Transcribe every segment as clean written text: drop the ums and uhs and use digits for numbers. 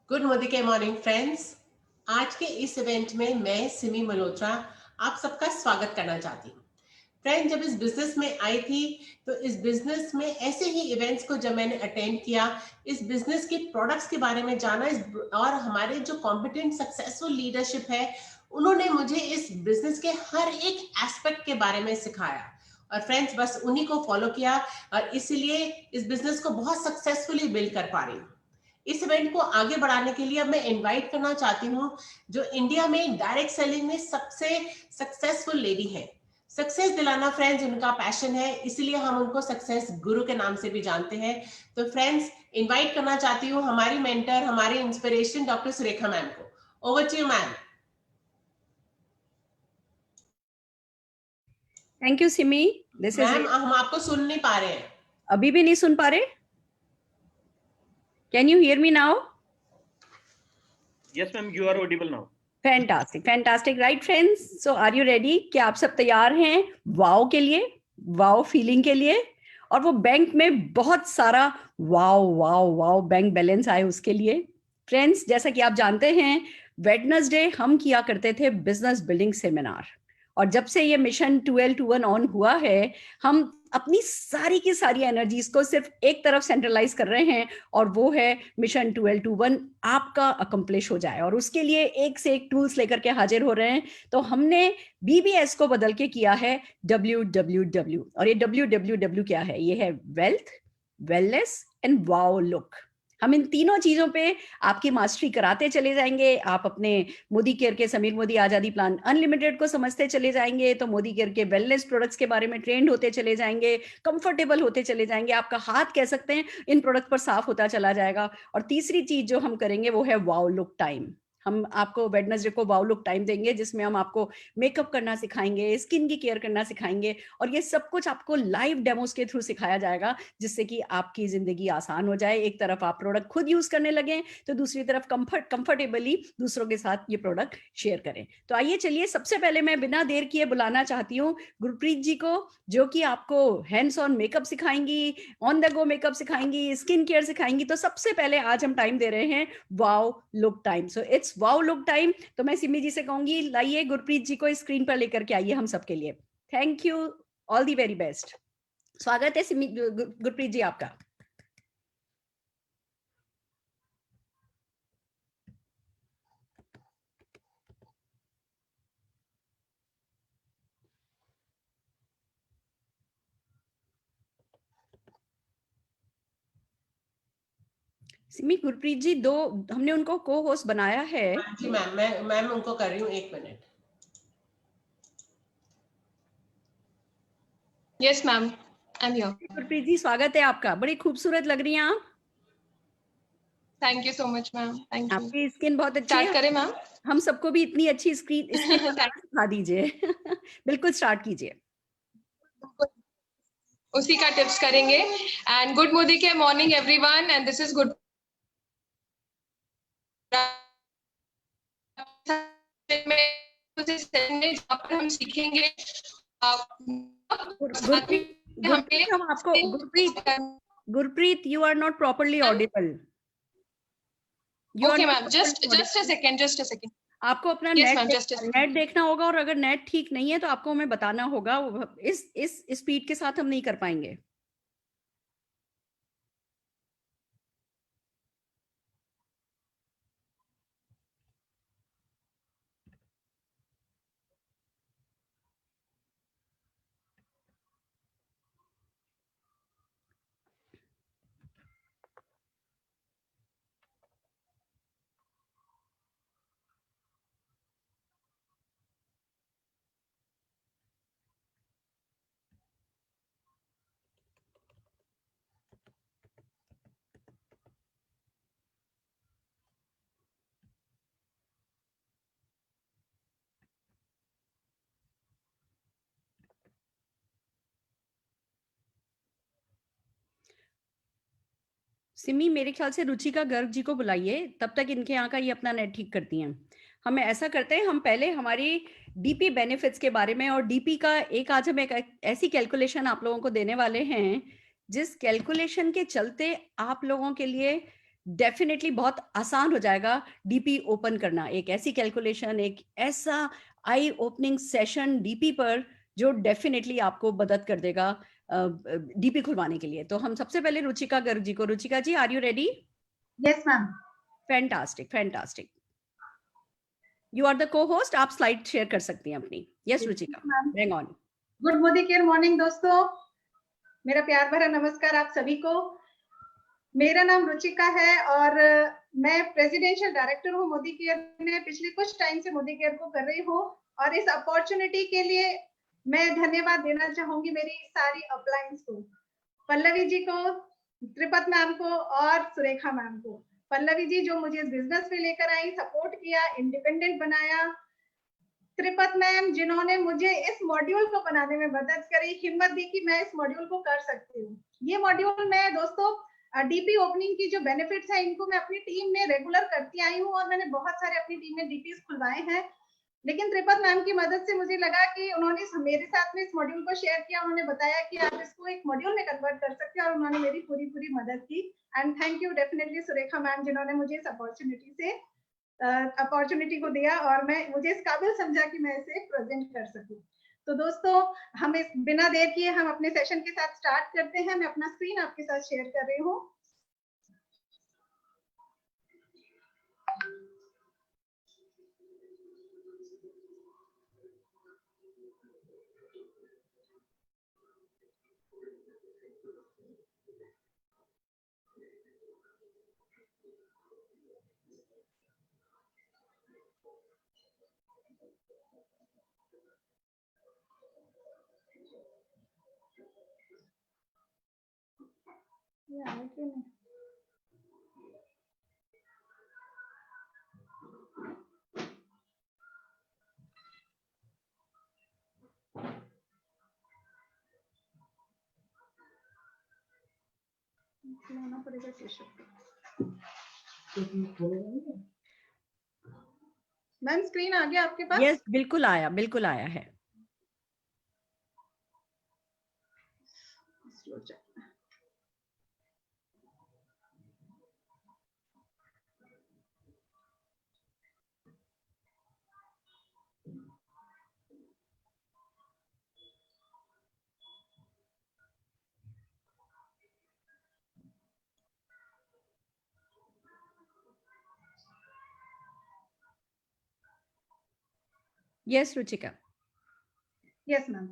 Good morning friends. आज के इस इवेंट में मैं सिमी मल्होत्रा आप सबका स्वागत करना चाहती हूँ। फ्रेंड, जब इस बिजनेस में आई थी तो इस बिजनेस में ऐसे ही इवेंट्स को जब मैंने अटेंड किया, इस बिजनेस के प्रोडक्ट्स के बारे में जाना, और हमारे जो कॉम्पिटेंट सक्सेसफुल लीडरशिप है उन्होंने मुझे इस बिजनेस के हर एक एस्पेक्ट के बारे में सिखाया। और फ्रेंड्स, बस उन्हीं को फॉलो किया और इसीलिए इस बिजनेस को बहुत सक्सेसफुली बिल्ड कर पा रही हूँ। इस इवेंट को आगे बढ़ाने के लिए अब मैं इनवाइट करना चाहती हूँ जो इंडिया में डायरेक्ट सेलिंग में सबसे सक्सेसफुल लेडी है। सक्सेस दिलाना फ्रेंड्स उनका पैशन है, इसलिए हम उनको सक्सेस गुरु के नाम से भी जानते हैं। तो फ्रेंड्स, इनवाइट करना चाहती हूँ हमारी मेंटर, हमारी इंस्पिरेशन डॉक्टर सुरेखा मैम को। Over to you ma'am. Thank you Simi. This is ma'am, हम आपको सुन नहीं पा रहे हैं। अभी भी नहीं सुन पा रहे? Can you hear me now? Yes, ma'am, you are audible now. Fantastic right friends, so are you ready? क्या आप सब तैयार हैं वाओ के लिए, वाओ फीलिंग के लिए, और वो बैंक में बहुत सारा wow wow wow bank balance आए उसके लिए? फ्रेंड्स, जैसा कि आप जानते हैं, वेडनेसडे हम किया करते थे बिजनेस बिल्डिंग सेमिनार, और जब से ये मिशन 1221 ऑन हुआ है, हम अपनी सारी की सारी एनर्जीज को सिर्फ एक तरफ सेंट्रलाइज कर रहे हैं, और वो है मिशन 1221 आपका अकम्प्लिश हो जाए, और उसके लिए एक से एक टूल्स लेकर के हाजिर हो रहे हैं। तो हमने BBS को बदल के किया है WWW, और ये WWW क्या है? ये है wealth, wellness and wow look. हम इन तीनों चीजों पे आपकी मास्टरी कराते चले जाएंगे। आप अपने मोदी केयर के समीर मोदी आजादी प्लान अनलिमिटेड को समझते चले जाएंगे, तो मोदी केयर के वेलनेस प्रोडक्ट्स के बारे में ट्रेंड होते चले जाएंगे, कंफर्टेबल होते चले जाएंगे, आपका हाथ कह सकते हैं इन प्रोडक्ट पर साफ होता चला जाएगा। और तीसरी चीज जो हम करेंगे वो है वाओ लुक टाइम। हम आपको वेडनेसडे को वाओ लुक टाइम देंगे, जिसमें हम आपको मेकअप करना सिखाएंगे, स्किन की केयर करना सिखाएंगे, और ये सब कुछ आपको लाइव डेमोस के थ्रू सिखाया जाएगा, जिससे कि आपकी जिंदगी आसान हो जाए। एक तरफ आप प्रोडक्ट खुद यूज करने लगे, तो दूसरी तरफ कंफर्टेबली दूसरों के साथ ये प्रोडक्ट शेयर करें। तो आइए चलिए, सबसे पहले मैं बिना देर किए बुलाना चाहती हूँ गुरप्रीत जी को, जो कि आपको हैंड्स ऑन मेकअप सिखाएंगी, ऑन द गो मेकअप सिखाएंगी, स्किन केयर सिखाएंगी। तो सबसे पहले आज हम टाइम दे रहे हैं wow look time. So it's wow look time. तो मैं सिमी जी से कहूंगी, लाइए गुरप्रीत जी को स्क्रीन पर लेकर के आइए हम सबके लिए। Thank you, all the very best. स्वागत है सिमी गुरप्रीत जी आपका। सिमी, गुरप्रीत जी दो हमने उनको को होस्ट बनाया है। जी मैम, मैं उनको कर रही हूँ, 1 minute. Yes ma'am, I am here. Gurpreet ji स्वागत है आपका, बड़ी खूबसूरत लग रही हैं आप। Thank you so much ma'am, thank you. आपकी स्किन बहुत अच्छी है। स्टार्ट करें मैम? हम सबको भी इतनी अच्छी स्किन सिखा दीजिए। बिल्कुल स्टार्ट कीजिए। उसी का टिप्स करेंगे। एंड गुड मोदी के morning everyone, and this is good. हम सीखेंगे Gurpreet, you are not properly audible. Okay ma'am, just a second. आपको अपना नेट देखना होगा, और अगर नेट ठीक नहीं है तो आपको हमें बताना होगा। इस स्पीड के साथ हम नहीं कर पाएंगे। सिमी, मेरे ख्याल से रुचिका गर्ग जी को बुलाइए, तब तक इनके यहाँ का ये अपना नेट ठीक करती हैं। हम ऐसा करते हैं, हम पहले हमारी डीपी बेनिफिट्स के बारे में, और डीपी का आज हम एक ऐसी कैलकुलेशन आप लोगों को देने वाले हैं, जिस कैलकुलेशन के चलते आप लोगों के लिए डेफिनेटली बहुत आसान हो जाएगा डीपी ओपन करना। एक ऐसी कैलकुलेशन, एक ऐसा आई ओपनिंग सेशन डीपी पर जो डेफिनेटली आपको मदद कर देगा डीपी खुलवाने के लिए। तो हम सबसे पहले रुचिका गर्ग जी को, Ruchika ji are you ready? Yes ma'am. Fantastic fantastic, you are the co host, आप स्लाइड शेयर कर सकती हैं अपनी। Yes Ruchika, bring on. Good Modicare morning दोस्तों, मेरा प्यार भरा नमस्कार आप सभी को। मेरा नाम रुचिका है और मैं प्रेसिडेंशियल डायरेक्टर हूँ मोदी केयर में। पिछले कुछ टाइम से मोदी केयर को कर रही हूँ और इस अपॉर्चुनिटी के लिए मैं धन्यवाद देना चाहूंगी मेरी सारी अपलाइंस को, पल्लवी जी को, त्रिपत मैम को और सुरेखा मैम को। पल्लवी जी जो मुझे इस बिजनेस में लेकर आई, सपोर्ट किया, इंडिपेंडेंट बनाया। त्रिपत मैम जिन्होंने मुझे इस मॉड्यूल को बनाने में मदद करी, हिम्मत दी कि मैं इस मॉड्यूल को कर सकती हूँ। ये मॉड्यूल मैं दोस्तों डीपी ओपनिंग की जो बेनिफिट्स है इनको मैं अपनी टीम में रेगुलर करती आई हूँ और मैंने बहुत सारे अपनी टीम में डीपीज खुलवाए हैं। लेकिन त्रिपत मैम की मदद से मुझे लगा कि उन्होंने मेरे साथ में इस मॉड्यूल को शेयर किया, उन्होंने बताया कि आप इसको एक मॉड्यूल में कन्वर्ट कर सकते हैं और उन्होंने मेरी पूरी मदद की। And thank you definitely Surekha ma'am जिन्होंने मुझे इस अपॉर्चुनिटी को दिया और मुझे इस काबिल समझा कि मैं इसे प्रेजेंट कर सकूं। तो दोस्तों हम इस बिना देर किए हम अपने सेशन के साथ स्टार्ट करते हैं। मैं अपना स्क्रीन आपके साथ शेयर कर रही हूँ। मैम स्क्रीन आ गया आपके पास? यस बिल्कुल आया है। Yes Ruchika. Yes ma'am.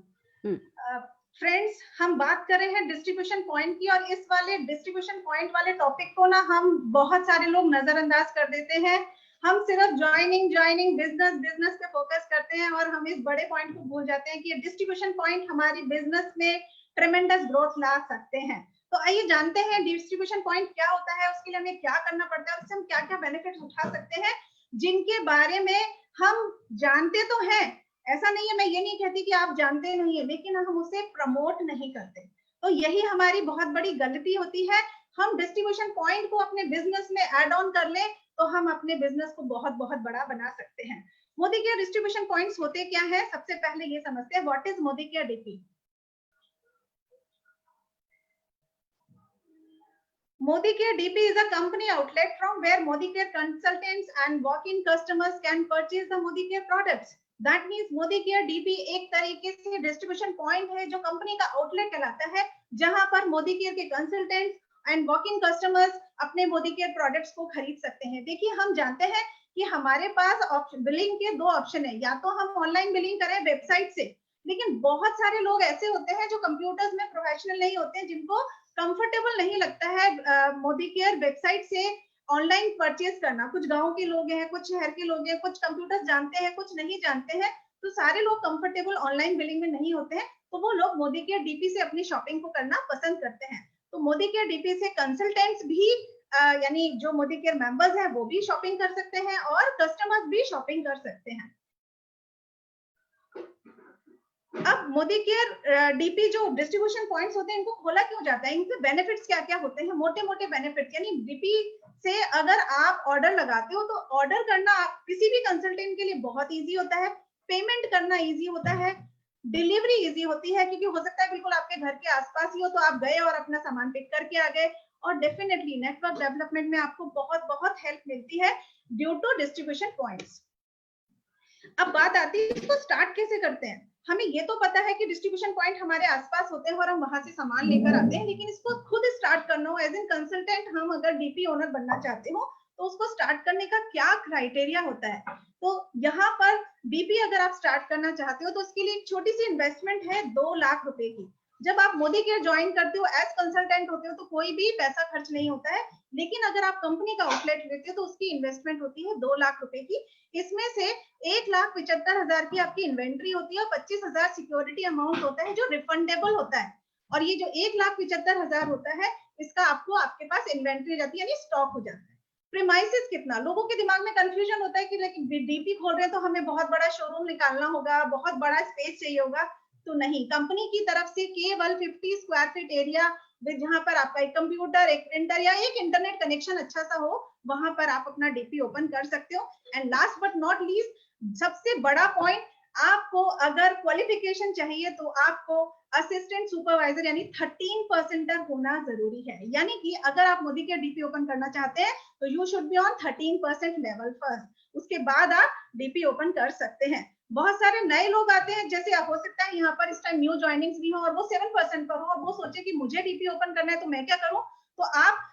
Friends हम बात कर रहे हैं डिस्ट्रीब्यूशन पॉइंट की और इस वाले डिस्ट्रीब्यूशन पॉइंट वाले टॉपिक को ना हम बहुत सारे लोग नजरअंदाज कर देते हैं। हम सिर्फ ज्वाइनिंग बिजनेस पे फोकस करते हैं और हम इस बड़े पॉइंट को भूल जाते हैं कि ये डिस्ट्रीब्यूशन पॉइंट हमारी बिजनेस में ट्रेमेंडस ग्रोथ ला सकते हैं। तो आइए जानते हैं डिस्ट्रीब्यूशन पॉइंट क्या होता है, उसके लिए हमें क्या करना पड़ता है, उससे हम क्या क्या बेनिफिट्स उठा सकते हैं, जिनके बारे में हम जानते तो हैं। ऐसा नहीं है, मैं ये नहीं कहती कि आप जानते नहीं है, लेकिन हम उसे प्रमोट नहीं करते। तो यही हमारी बहुत बड़ी गलती होती है। हम डिस्ट्रीब्यूशन पॉइंट को अपने बिजनेस में ऐड ऑन कर ले तो हम अपने बिजनेस को बहुत बड़ा बना सकते हैं। मोदी केयर डिस्ट्रीब्यूशन पॉइंट्स होते क्या है, सबसे पहले ये समझते हैं what is Modi care DP. Modi Care DP is a company outlet from where Modi Care consultants and walk-in customers can purchase the Modi Care products. That means Modi Care DP एक तरीके से डिस्ट्रीब्यूशन पॉइंट है जो company का outlet कहलाता है, जहां पर मोदी केयर के कंसल्टेंट्स एंड वॉक-इन कस्टमर्स अपने मोदी केयर प्रोडक्ट्स को खरीद सकते हैं। देखिए हम जानते हैं कि हमारे पास बिलिंग के दो ऑप्शन है, या तो हम ऑनलाइन बिलिंग करें वेबसाइट से, लेकिन बहुत सारे लोग ऐसे होते हैं जो कंप्यूटर्स में प्रोफेशनल नहीं होते, जिनको कंफर्टेबल नहीं लगता है मोदी केयर वेबसाइट से ऑनलाइन परचेज करना। कुछ गांव के लोग हैं, कुछ शहर के लोग हैं, कुछ कंप्यूटर जानते हैं, कुछ नहीं जानते हैं। तो सारे लोग कंफर्टेबल ऑनलाइन बिलिंग में नहीं होते हैं, तो वो लोग मोदी केयर डीपी से अपनी शॉपिंग को करना पसंद करते हैं। तो मोदी केयर डीपी से कंसल्टेंट्स भी यानी जो मोदी केयर मेंबर्स हैं वो भी शॉपिंग कर सकते हैं और कस्टमर्स भी शॉपिंग कर सकते हैं। अब मोदी केयर डीपी जो डिस्ट्रीब्यूशन पॉइंट्स होते हैं, इनको खोला क्यों जाता है, इनके बेनिफिट्स क्या क्या होते हैं, मोटे बेनिफिट्स। यानी डीपी से अगर आप ऑर्डर लगाते हो तो ऑर्डर करना आप किसी भी कंसल्टेंट के लिए बहुत इजी होता है, पेमेंट करना इजी होता है, डिलीवरी इजी होती है, क्योंकि हो सकता है बिल्कुल आपके घर के आसपास ही हो, तो आप गए और अपना सामान पिक करके आ गए। और डेफिनेटली नेटवर्क डेवलपमेंट में आपको बहुत बहुत हेल्प मिलती है ड्यू टू डिस्ट्रीब्यूशन पॉइंट्स। अब बात आती है इसको स्टार्ट कैसे करते हैं। हमें ये तो पता है कि डिस्ट्रीब्यूशन पॉइंट हमारे आसपास होते हैं और हम वहां से सामान लेकर आते हैं, लेकिन इसको खुद स्टार्ट करना हो एज एन कंसल्टेंट, हम अगर डीपी ओनर बनना चाहते हो तो उसको स्टार्ट करने का क्या क्राइटेरिया होता है। तो यहाँ पर डीपी अगर आप स्टार्ट करना चाहते हो तो उसके लिए एक छोटी सी इन्वेस्टमेंट है 2 लाख रुपए की। जब आप मोदी केयर ज्वाइन करते हो एज कंसल्टेंट होते हो तो कोई भी पैसा खर्च नहीं होता है, लेकिन अगर आप कंपनी का आउटलेट लेते हो तो उसकी इन्वेस्टमेंट होती है 2 लाख रुपए की। इसमें से 1,75,000 की आपकी इन्वेंट्री होती है और 25,000 सिक्योरिटी अमाउंट होता है जो रिफंडेबल होता है। और ये जो 1,75,000 होता है इसका आपको आपके पास इन्वेंट्री रहती है यानी स्टॉक हो जाता है। प्रीमाइसेस कितना, लोगों के दिमाग में कंफ्यूजन होता है कि लेकिन डीपी खोल रहे हैं तो हमें बहुत बड़ा शोरूम निकालना होगा, बहुत बड़ा स्पेस चाहिए होगा। तो नहीं, कंपनी की तरफ से केवल 50 स्क्वायर फीट एरिया जहां पर आपका एक कंप्यूटर, एक प्रिंटर या एक इंटरनेट कनेक्शन अच्छा सा हो, वहां पर आप अपना डीपी ओपन कर सकते हो। And last but not least, सबसे बड़ा पॉइंट, आपको अगर क्वालिफिकेशन चाहिए तो आपको असिस्टेंट सुपरवाइजर यानी 13% होना जरूरी है। यानी कि अगर आप मोदी के डीपी ओपन करना चाहते हैं तो you should be on 13% level first, उसके बाद आप डीपी ओपन कर सकते हैं। बहुत सारे नए लोग आते हैं, जैसे हो सकता है यहाँ पर इस टाइम न्यू ज्वाइनिंग्स भी हो और वो 7% पर हो और वो सोचे कि मुझे डीपी ओपन करना है तो मैं क्या करूं। तो आप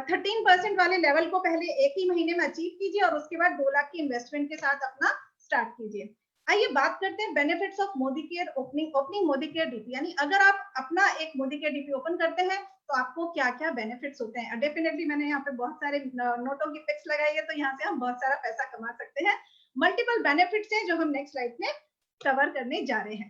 13% वाले लेवल को पहले 1 ही महीने में अचीव कीजिए और उसके बाद 2 लाख की इन्वेस्टमेंट के साथ अपना स्टार्ट कीजिए। आइए बात करते हैं benefits of Modi care opening Modi care DP. यानी अगर आप अपना एक मोदी केयर डीपी ओपन करते हैं तो आपको क्या क्या बेनिफिट्स होते हैं। डेफिनेटली मैंने यहाँ पे बहुत सारे नोटों की पिक्स लगाई है, तो यहाँ से हम बहुत सारा पैसा कमा सकते हैं। मल्टीपल बेनिफिट्स हैं जो हम नेक्स्ट स्लाइड में कवर करने जा रहे हैं।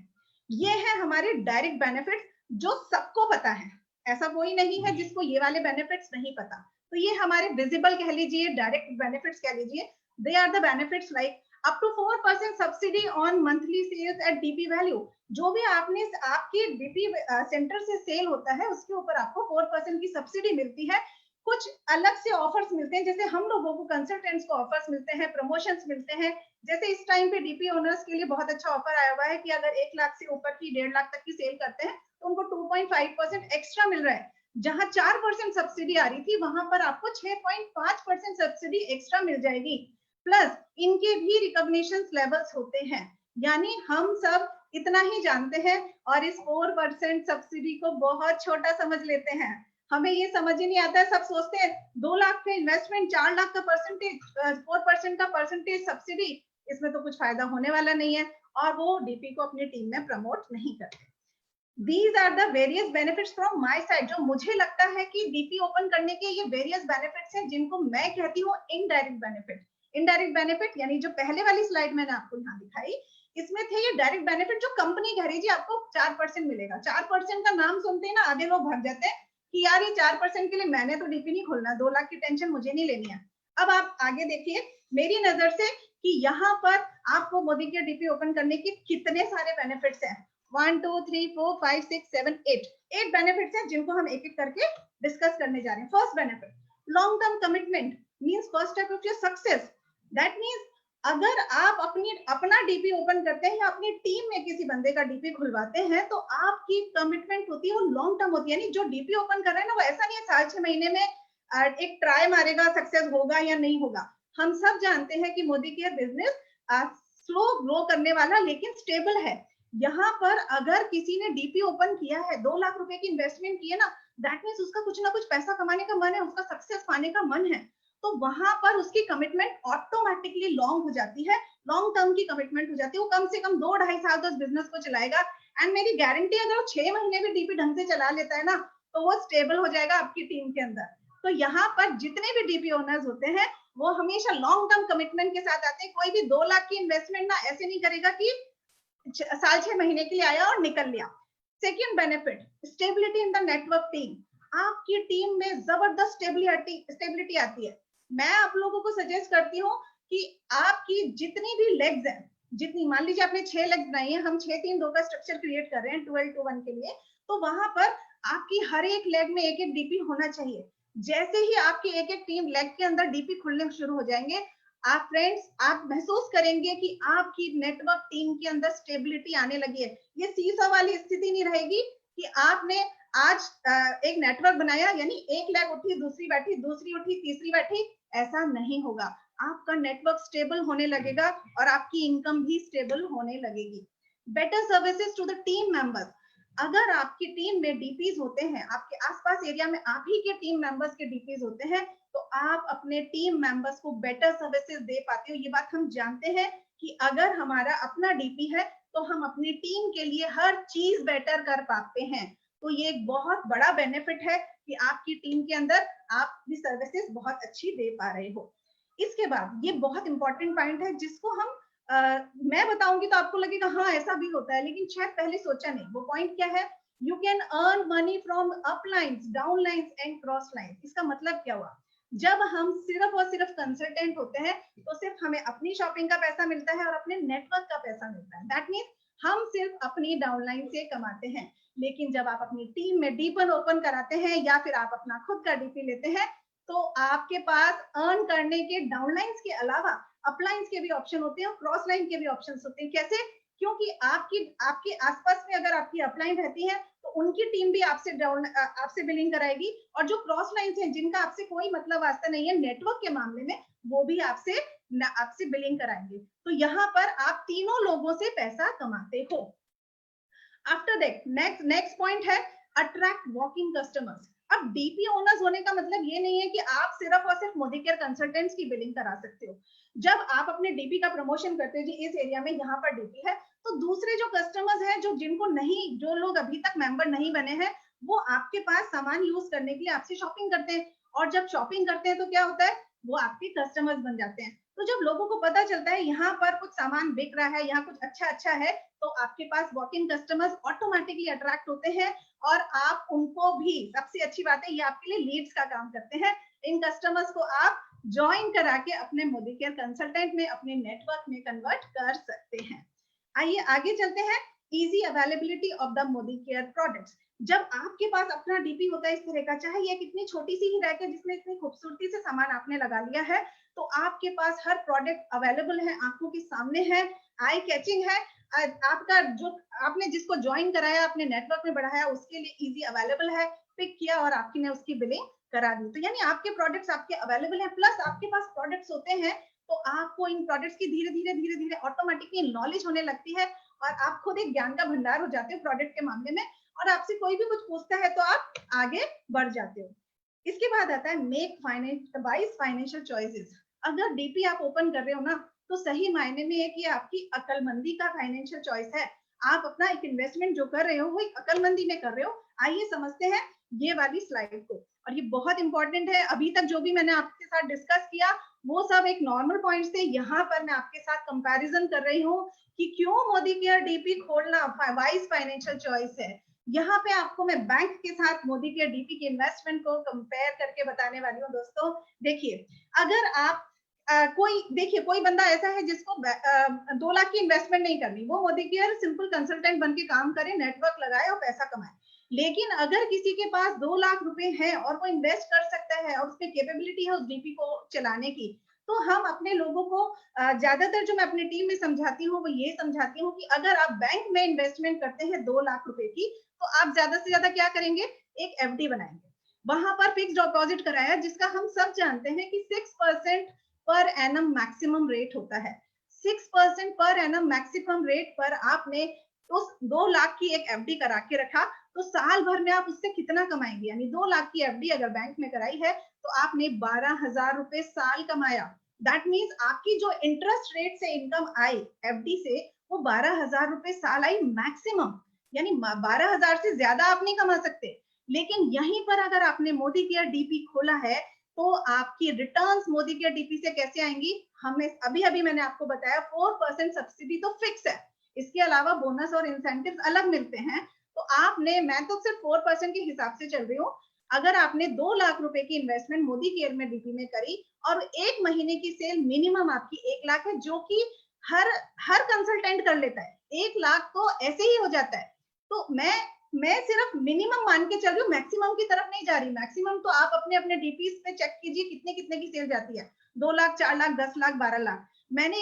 ये है हमारे डायरेक्ट बेनिफिट्स जो सबको पता है, ऐसा कोई नहीं है जिसको ये वाले बेनिफिट्स नहीं पता। तो ये हमारे विजिबल कह लीजिए, डायरेक्ट बेनिफिट्स कह लीजिए। They are the benefits like up to 4% subsidy on monthly sales at DP value. जो भी आपने आपकी डीपी सेंटर से सेल होता है उसके ऊपर आपको 4% की सब्सिडी मिलती है। कुछ अलग से ऑफर्स मिलते हैं, जैसे हम लोगों को कंसल्टेंट्स को ऑफर्स मिलते हैं, प्रमोशंस मिलते हैं। जैसे इस टाइम पे डीपी ओनर्स के लिए बहुत अच्छा ऑफर आया हुआ है कि अगर 1 लाख से ऊपर की 1.5 लाख तक की सेल करते हैं तो उनको 2.5% एक्स्ट्रा मिल रहा है। जहां 4% सब्सिडी आ रही थी वहां पर आपको 6.5% सब्सिडी एक्स्ट्रा मिल जाएगी। प्लस इनके भी रिकॉग्निशन लेवल्स होते हैं, यानी हम सब इतना ही जानते हैं और इस 4% सब्सिडी को बहुत छोटा समझ लेते हैं। हमें ये समझ ही नहीं आता है, सब सोचते हैं 2 लाख का इन्वेस्टमेंट, 4 लाख का परसेंटेज, 4% का परसेंटेज सब्सिडी, इसमें तो कुछ फायदा होने वाला नहीं है और वो डीपी को अपनी टीम में प्रमोट नहीं करते। These are the various benefits from my side। जो मुझे लगता है कि डीपी ओपन करने के ये वेरियस बेनिफिट्स हैं जिनको मैं कहती हूँ इनडायरेक्ट बेनिफिट। इनडायरेक्ट बेनिफिट यानी जो पहले वाली स्लाइड मैंने आपको यहाँ दिखाई, इसमें थे ये डायरेक्ट बेनिफिट जो कंपनी कह रही है आपको 4% मिलेगा। 4% का नाम सुनते ही ना आधे लोग भाग जाते हैं कि यार ये 4% के लिए मैंने तो डीपी नहीं खोलना, 2 लाख की टेंशन मुझे नहीं लेनी है। अब आप आगे देखिए मेरी नजर से कि यहाँ पर आपको मोदी के डीपी ओपन करने के कितने सारे बेनिफिट्स हैं। 1 2 3 4 5 6 7 8 बेनिफिट्स हैं जिनको हम एक एक करके डिस्कस करने जा रहे हैं। First benefit, long term commitment means first step of your success. That means अगर आप अपना डीपी ओपन करते हैं या अपनी टीम में किसी बंदे का डीपी खुलवाते हैं तो आपकी कमिटमेंट होती है वो लॉन्ग टर्म होती है। यानी जो डीपी ओपन कर रहे हैं ना वो ऐसा नहीं है 6.5 महीने में एक ट्राई मारेगा, सक्सेस होगा या नहीं होगा। हम सब जानते हैं कि Modi care business slow grow करने वाला लेकिन स्टेबल है। यहाँ पर अगर किसी ने डीपी ओपन किया है, 2 लाख रुपए की इन्वेस्टमेंट की है ना, दैट मींस उसका कुछ ना कुछ पैसा कमाने का मन है, उसका सक्सेस पाने का मन है। तो वहां पर उसकी कमिटमेंट ऑटोमेटिकली लॉन्ग हो जाती है, लॉन्ग टर्म की कमिटमेंट हो जाती है। वो कम से कम 2-2.5 साल तो उस बिजनेस को चलाएगा। एंड मेरी गारंटी अगर वो 6 महीने भी डीपी ढंग से चला लेता है ना तो वो स्टेबल हो जाएगा आपकी टीम के अंदर। तो यहाँ पर जितने भी डीपी ओनर्स होते हैं वो हमेशा लॉन्ग टर्म कमिटमेंट के साथ आते हैं। कोई भी 2 लाख की इन्वेस्टमेंट ना ऐसे नहीं करेगा कि साल 6 महीने के लिए आया और निकल लिया। Second benefit, stability in the network team. आपकी टीम में जबरदस्त स्टेबिलिटी आती है। मैं आप लोगों को सजेस्ट करती हूँ कि आपकी जितनी भी लेग्स हैं, जितनी मान लीजिए आपने 6 लेग्स बनाई है, हम 6-3-2 का स्ट्रक्चर क्रिएट कर रहे हैं 12-1 के लिए, तो वहां पर आपकी हर एक लेग में एक एक डीपी होना चाहिए। जैसे ही आपकी एक एक टीम लेग के अंदर डीपी खुलने शुरू हो जाएंगे, आप फ्रेंड्स आप महसूस करेंगे कि आपकी नेटवर्क टीम के अंदर स्टेबिलिटी आने लगी है। ये सीसा वाली स्थिति नहीं रहेगी कि आपने आज एक नेटवर्क बनाया, यानी एक लेग उठी, दूसरी बैठी, दूसरी उठी, तीसरी बैठी, ऐसा नहीं होगा। आपका नेटवर्क स्टेबल होने लगेगा और आपकी इनकम भी स्टेबल होने लगेगी। Better services to the team members. अगर आपकी टीम में डीपीज होते हैं, आपके आसपास एरिया में आप ही के टीम मेंबर्स के डीपीज होते हैं, तो आप अपने टीम मेंबर्स को बेटर सर्विसेज दे पाते हो। ये बात हम जानते हैं कि अगर हमारा अपना डीपी है तो हम अपनी टीम के लिए हर चीज बेटर कर पाते हैं। तो ये एक बहुत बड़ा बेनिफिट है कि आपकी टीम के अंदर आप भी सर्विसेज बहुत अच्छी दे पा रहे हो। इसके बाद ये बहुत इंपॉर्टेंट पॉइंट है जिसको हम मैं बताऊंगी तो आपको लगेगा हाँ ऐसा भी होता है, लेकिन शायद पहले सोचा नहीं। वो पॉइंट क्या है? You can earn money from अपलाइंस, downlines and cross lines. इसका मतलब क्या हुआ? जब हम सिर्फ और सिर्फ कंसल्टेंट होते हैं तो सिर्फ हमें अपनी शॉपिंग का पैसा मिलता है और अपने नेटवर्क का पैसा मिलता है। दैट मीन्स हम सिर्फ अपनी डाउनलाइन से कमाते हैं। लेकिन जब आप अपनी टीम में डीपन ओपन कराते हैं या फिर आप अपना खुद का डीपी लेते हैं, तो आपके पास अर्न करने के डाउनलाइंस के अलावा अपलाइंस के भी ऑप्शन होते हैं और क्रॉस लाइन के भी ऑप्शन होते हैं। कैसे? क्योंकि आपके आसपास में अगर आपकी अपलाइन रहती है तो उनकी टीम भी आपसे बिलिंग कराएगी, और जो क्रॉस लाइंस हैं जिनका आपसे कोई मतलब वास्ता नहीं है नेटवर्क के मामले में, वो भी आपसे बिलिंग कराएंगे। तो यहाँ पर आप तीनों लोगों से पैसा कमाते हो। आफ्टर दैट नेक्स्ट पॉइंट है अट्रैक्ट वॉकिंग कस्टमर्स। अब डीपी ओनर्स होने का मतलब ये नहीं है कि आप सिर्फ और सिर्फ मोदी केयर कंसल्टेंट्स की बिलिंग करा सकते हो। जब आप अपने डीपी का प्रमोशन करते हो जी इस एरिया में यहाँ पर डीपी है, तो दूसरे जो कस्टमर्स हैं जो लोग अभी तक मेंबर नहीं बने हैं, वो आपके पास सामान यूज करने के लिए आपसे शॉपिंग करते हैं, और जब शॉपिंग करते हैं तो क्या होता है? वो आपके कस्टमर्स बन जाते हैं। तो जब लोगों को पता चलता है यहाँ पर कुछ सामान बिक रहा है, यहाँ कुछ अच्छा है, तो आपके पास वॉकिंग कस्टमर्स ऑटोमेटिकली अट्रैक्ट होते हैं, और आप उनको भी, सबसे अच्छी बात है ये आपके लिए लीड्स का काम करते हैं। इन कस्टमर्स को आप ज्वाइन करा के अपने मोदी केयर कंसल्टेंट में, अपने नेटवर्क में कन्वर्ट कर सकते हैं। आइए आगे चलते हैं। Easy availability of the Modi care products. जब आपके पास अपना डीपी होता है इस तरह का, चाहे ये कितनी छोटी सी ही रैक है जिसमें इतनी खूबसूरती से सामान आपने लगा लिया है, तो आपके पास हर प्रोडक्ट अवेलेबल है, आंखों के सामने है, आई कैचिंग है। आपका जो आपने जिसको ज्वाइन कराया, अपने नेटवर्क में बढ़ाया, उसके लिए इजी अवेलेबल है, पिक किया और आपने उसकी बिलिंग करा दी। तो यानी आपके प्रोडक्ट्स आपके अवेलेबल हैं, प्लस आपके पास प्रोडक्ट्स होते हैं, तो आपको इन प्रोडक्ट्स की धीरे धीरे ऑटोमेटिकली नॉलेज होने लगती है, और आप खुद एक ज्ञान का भंडार हो जाते हो प्रोडक्ट के मामले में, और आपसे कोई भी कुछ पूछता है तो आप आगे बढ़ जाते हो। इसके बाद आता है मेक वाइज फाइनेंशियल चॉइसेस। अगर डीपी आप ओपन कर रहे हो ना, तो सही मायने में है कि आपकी अकलमंदी का फाइनेंशियल चॉइस है। आप अपना एक इन्वेस्टमेंट जो कर रहे हो वो एक अकलमंदी में कर रहे हो। आइए समझते हैं ये वाली स्लाइड को, और ये बहुत इंपॉर्टेंट है। अभी तक जो भी मैंने आपके साथ डिस्कस किया वो सब एक नॉर्मल पॉइंट्स थे। यहाँ पर मैं आपके साथ कंपैरिजन कर रही हूँ कि क्यों मोदी केयर डीपी खोलना वाइज फाइनेंशियल चॉइस है। यहाँ पे आपको मैं बैंक के साथ मोदी केयर डीपी के इन्वेस्टमेंट को कंपेयर करके बताने वाली हूँ। दोस्तों देखिए, अगर आप कोई बंदा ऐसा है जिसको 2 लाख की इन्वेस्टमेंट नहीं करनी, वो मोदी केयर सिंपल कंसल्टेंट बन के काम करे, नेटवर्क लगाए और पैसा कमाए। लेकिन अगर किसी के पास 2 लाख रुपए है और वो इन्वेस्ट कर सकता है और उसमें कैपेबिलिटी है उस डीपी को चलाने की, तो हम अपने लोगों को ज्यादातर जो मैं अपनी टीम में समझाती हूँ वो ये समझाती हूँ कि अगर आप बैंक में इन्वेस्टमेंट करते हैं 2 लाख रुपए की, तो आप ज्यादा से ज्यादा क्या करेंगे? एक एफडी बनाएंगे, वहां पर फिक्स डिपॉजिट कराया, जिसका हम सब जानते हैं कि 6% पर एनम मैक्सिमम रेट होता है। 6% पर एनम मैक्सिमम रेट पर आपने उस 2 लाख की एक एफडी करा के रखा, तो साल भर में आप उससे कितना कमाएंगे? यानी 2 लाख की एफडी अगर बैंक में कराई है तो आपने 12,000 रुपए साल कमाया। दैट मीन्स आपकी जो इंटरेस्ट रेट से इनकम आई एफडी से, वो 12,000 रुपए साल आई मैक्सिमम, यानी 12,000 से ज्यादा आप नहीं कमा सकते। लेकिन यहीं पर अगर आपने मोदी केयर डीपी खोला है, तो आपकी रिटर्न्स मोदी केयर डीपी से कैसे आएंगी? हमने अभी मैंने आपको बताया 4% सब्सिडी तो फिक्स है, इसके अलावा बोनस और इंसेंटिव्स अलग मिलते हैं। तो मैं तो सिर्फ 4% के हिसाब से चल रही हूँ। अगर आपने 2 लाख रुपए की इन्वेस्टमेंट मोदी केयर में डीपी में करी और 1 महीने की सेल मिनिमम आपकी 1 लाख है, जो कि हर कंसल्टेंट कर लेता है। 1 लाख तो ऐसे ही हो जाता है। तो मैं सिर्फ मिनिमम मान के चल रही हूँ, मैक्सिमम की तरफ नहीं जा रही। मैक्सिमम तो आप अपने डीपीज पे चेक कीजिए कितने की सेल जाती है। 2 लाख, 4 लाख, 10 लाख, 12 लाख। मैंने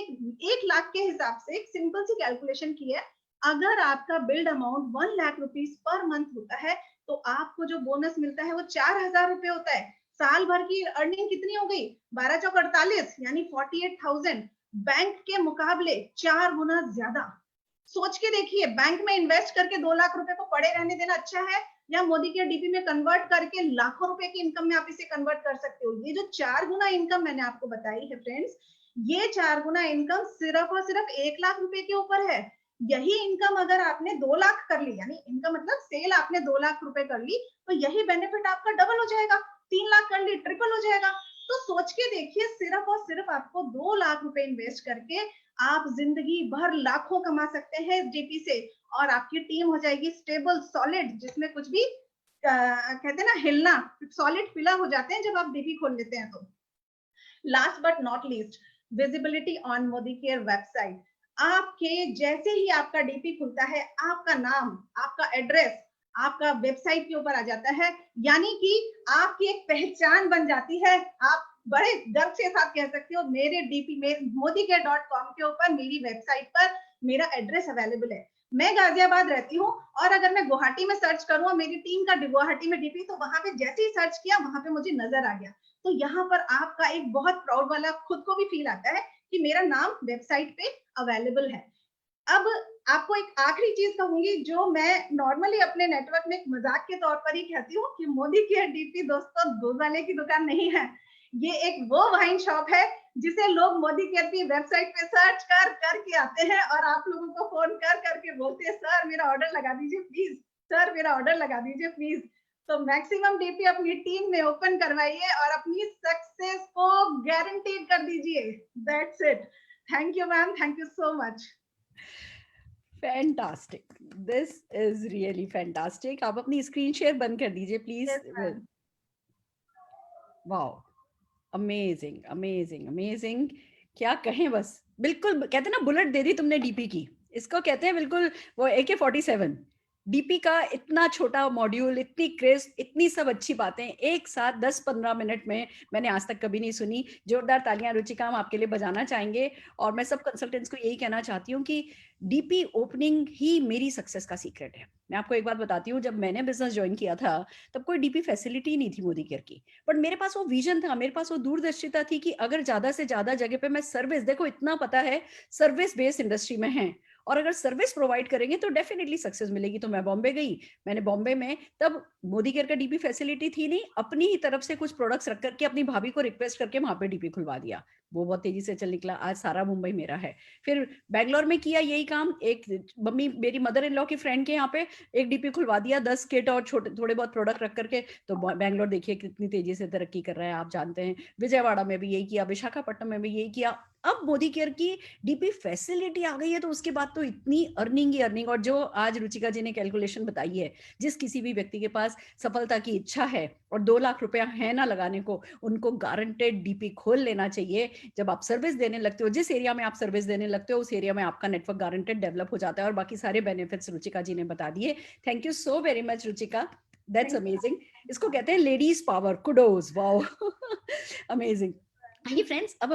1 लाख के हिसाब से एक सिंपल सी कैलकुलेशन की है। अगर आपका build amount 1 lakh rupees per month होता है तो आपको जो बोनस मिलता है वो 4,000 रुपए होता है। साल भर की अर्निंग कितनी हो गई? 12 चौक 48 यानी 48,000, बैंक के मुकाबले 4 गुना ज्यादा। सोच के देखिए, बैंक में इन्वेस्ट करके 2 लाख रुपए को पड़े रहने देना अच्छा है, या मोदी के डीपी में कन्वर्ट करके लाखों रुपए की इनकम में आप इसे कन्वर्ट कर सकते हो। ये जो 4 गुना इनकम मैंने आपको बताई है फ्रेंड्स, ये 4 गुना इनकम सिर्फ और सिर्फ 1 लाख रुपए के ऊपर है। यही इनकम अगर आपने 2 लाख कर ली, यानी इनकम मतलब सेल आपने 2 लाख रुपए कर ली, तो यही बेनिफिट आपका डबल हो जाएगा। 3 लाख कर ली, ट्रिपल हो जाएगा। तो सोच के देखिए, सिर्फ और सिर्फ आपको 2 लाख रुपए इन्वेस्ट करके आप जिंदगी भर लाखों कमा सकते हैं इस डीपी से, और आपकी टीम हो जाएगी स्टेबल, सॉलिड, जिसमें कुछ भी कहते हैं ना हिलना, सॉलिड पिलर हो जाते हैं जब आप डीपी खोल लेते हैं तो। Last but not least, visibility on Modi care website. आपके जैसे ही आपका डीपी खुलता है, आपका नाम, आपका एड्रेस आपका वेबसाइट के ऊपर आ जाता है, यानी कि आपकी एक पहचान बन जाती है। आप बड़े गर्व के साथ कह सकते हो, मेरे डीपी में modicare.com के ऊपर मेरी वेबसाइट पर मेरा एड्रेस अवेलेबल है। मैं गाजियाबाद रहती हूँ, और अगर मैं गुवाहाटी में सर्च करूँ मेरी टीम का गुवाहाटी में डीपी, तो वहां पे जैसे ही सर्च किया वहां पे मुझे नजर आ गया। तो यहाँ पर आपका एक बहुत प्राउड वाला खुद को भी फील आता है कि मेरा नाम वेबसाइट पे अवेलेबल है। अब आपको एक आखिरी चीज कहूंगी, जो मैं नॉर्मली अपने नेटवर्क में एक मजाक के तौर पर ही कहती हूँ कि मोदी केयर डीपी दोस्तों दूध वाले की दुकान नहीं है, ये एक वो वाइन शॉप है जिसे लोग मोदी केयर की वेबसाइट पे सर्च कर करके आते हैं, और आप लोगों को फोन कर करके बोलते हैं, सर मेरा ऑर्डर लगा दीजिए प्लीज, सर मेरा ऑर्डर लगा दीजिए प्लीज। तो मैक्सिमम डीपी अपनी टीम में ओपन करवाइए और अपनी सक्सेस को गारंटीड कर दीजिए। That's it. Thank you ma'am, thank you so much. Fantastic, this is really fantastic. आप अपनी स्क्रीन शेयर बंद कर दीजिए please. Wow, amazing amazing amazing, क्या कहें, बस बिल्कुल कहते हैं ना बुलेट दे दी तुमने डीपी की, इसको कहते हैं बिल्कुल वो AK-47। डीपी का इतना छोटा मॉड्यूल, इतनी क्रिस्प, इतनी सब अच्छी बातें एक साथ 10-15 मिनट में मैंने आज तक कभी नहीं सुनी। जोरदार तालियां रुचिका हम आपके लिए बजाना चाहेंगे। और मैं सब कंसल्टेंट्स को यही कहना चाहती हूँ कि डीपी ओपनिंग ही मेरी सक्सेस का सीक्रेट है। मैं आपको एक बात बताती हूँ, जब मैंने बिजनेस ज्वाइन किया था तब कोई डीपी फैसिलिटी नहीं थी मोदी केयर की, बट मेरे पास वो विजन था, मेरे पास वो दूरदर्शिता थी कि अगर ज्यादा से ज्यादा जगह पे मैं सर्विस, देखो इतना पता है सर्विस बेस्ड इंडस्ट्री में है, और अगर सर्विस प्रोवाइड करेंगे तो डेफिनेटली सक्सेस मिलेगी। तो मैं बॉम्बे गई, मैंने बॉम्बे में तब मोदी केयर का डीपी फैसिलिटी थी नहीं, अपनी ही तरफ से कुछ प्रोडक्ट्स रख करके अपनी भाभी को रिक्वेस्ट करके वहां पे डीपी खुलवा दिया। वो बहुत तेजी से चल निकला, आज सारा मुंबई मेरा है। फिर बैंगलोर में किया यही काम, एक मम्मी मेरी मदर इन लॉ की फ्रेंड के यहाँ पे एक डीपी खुलवा दिया 10 किट और छोटे थोड़े बहुत प्रोडक्ट रख करके। तो बैंगलोर देखिए कितनी तेजी से तरक्की कर रहा है, आप जानते हैं। विजयवाड़ा में भी यही किया, विशाखापट्टनम में भी यही किया। अब मोदी केयर की डीपी फैसिलिटी आ गई है तो उसके बाद तो इतनी अर्निंग ही अर्निंग। और जो आज रुचिका जी ने कैलकुलेशन बताई है, जिस किसी भी व्यक्ति के पास सफलता की इच्छा है और 2 लाख रुपया है ना लगाने को, उनको गारंटेड डीपी खोल लेना चाहिए। जब आप सर्विस देने लगते हो, जिस एरिया में आप सर्विस देने लगते हो उस एरिया में आपका नेटवर्क गारंटेड डेवलप हो जाता है, और बाकी सारे बेनिफिट्स रुचिका जी ने बता दिए। Thank you so very much Ruchika, that's amazing. इसको कहते हैं ladies power, kudos, wow, amazing. आइए फ्रेंड्स, अब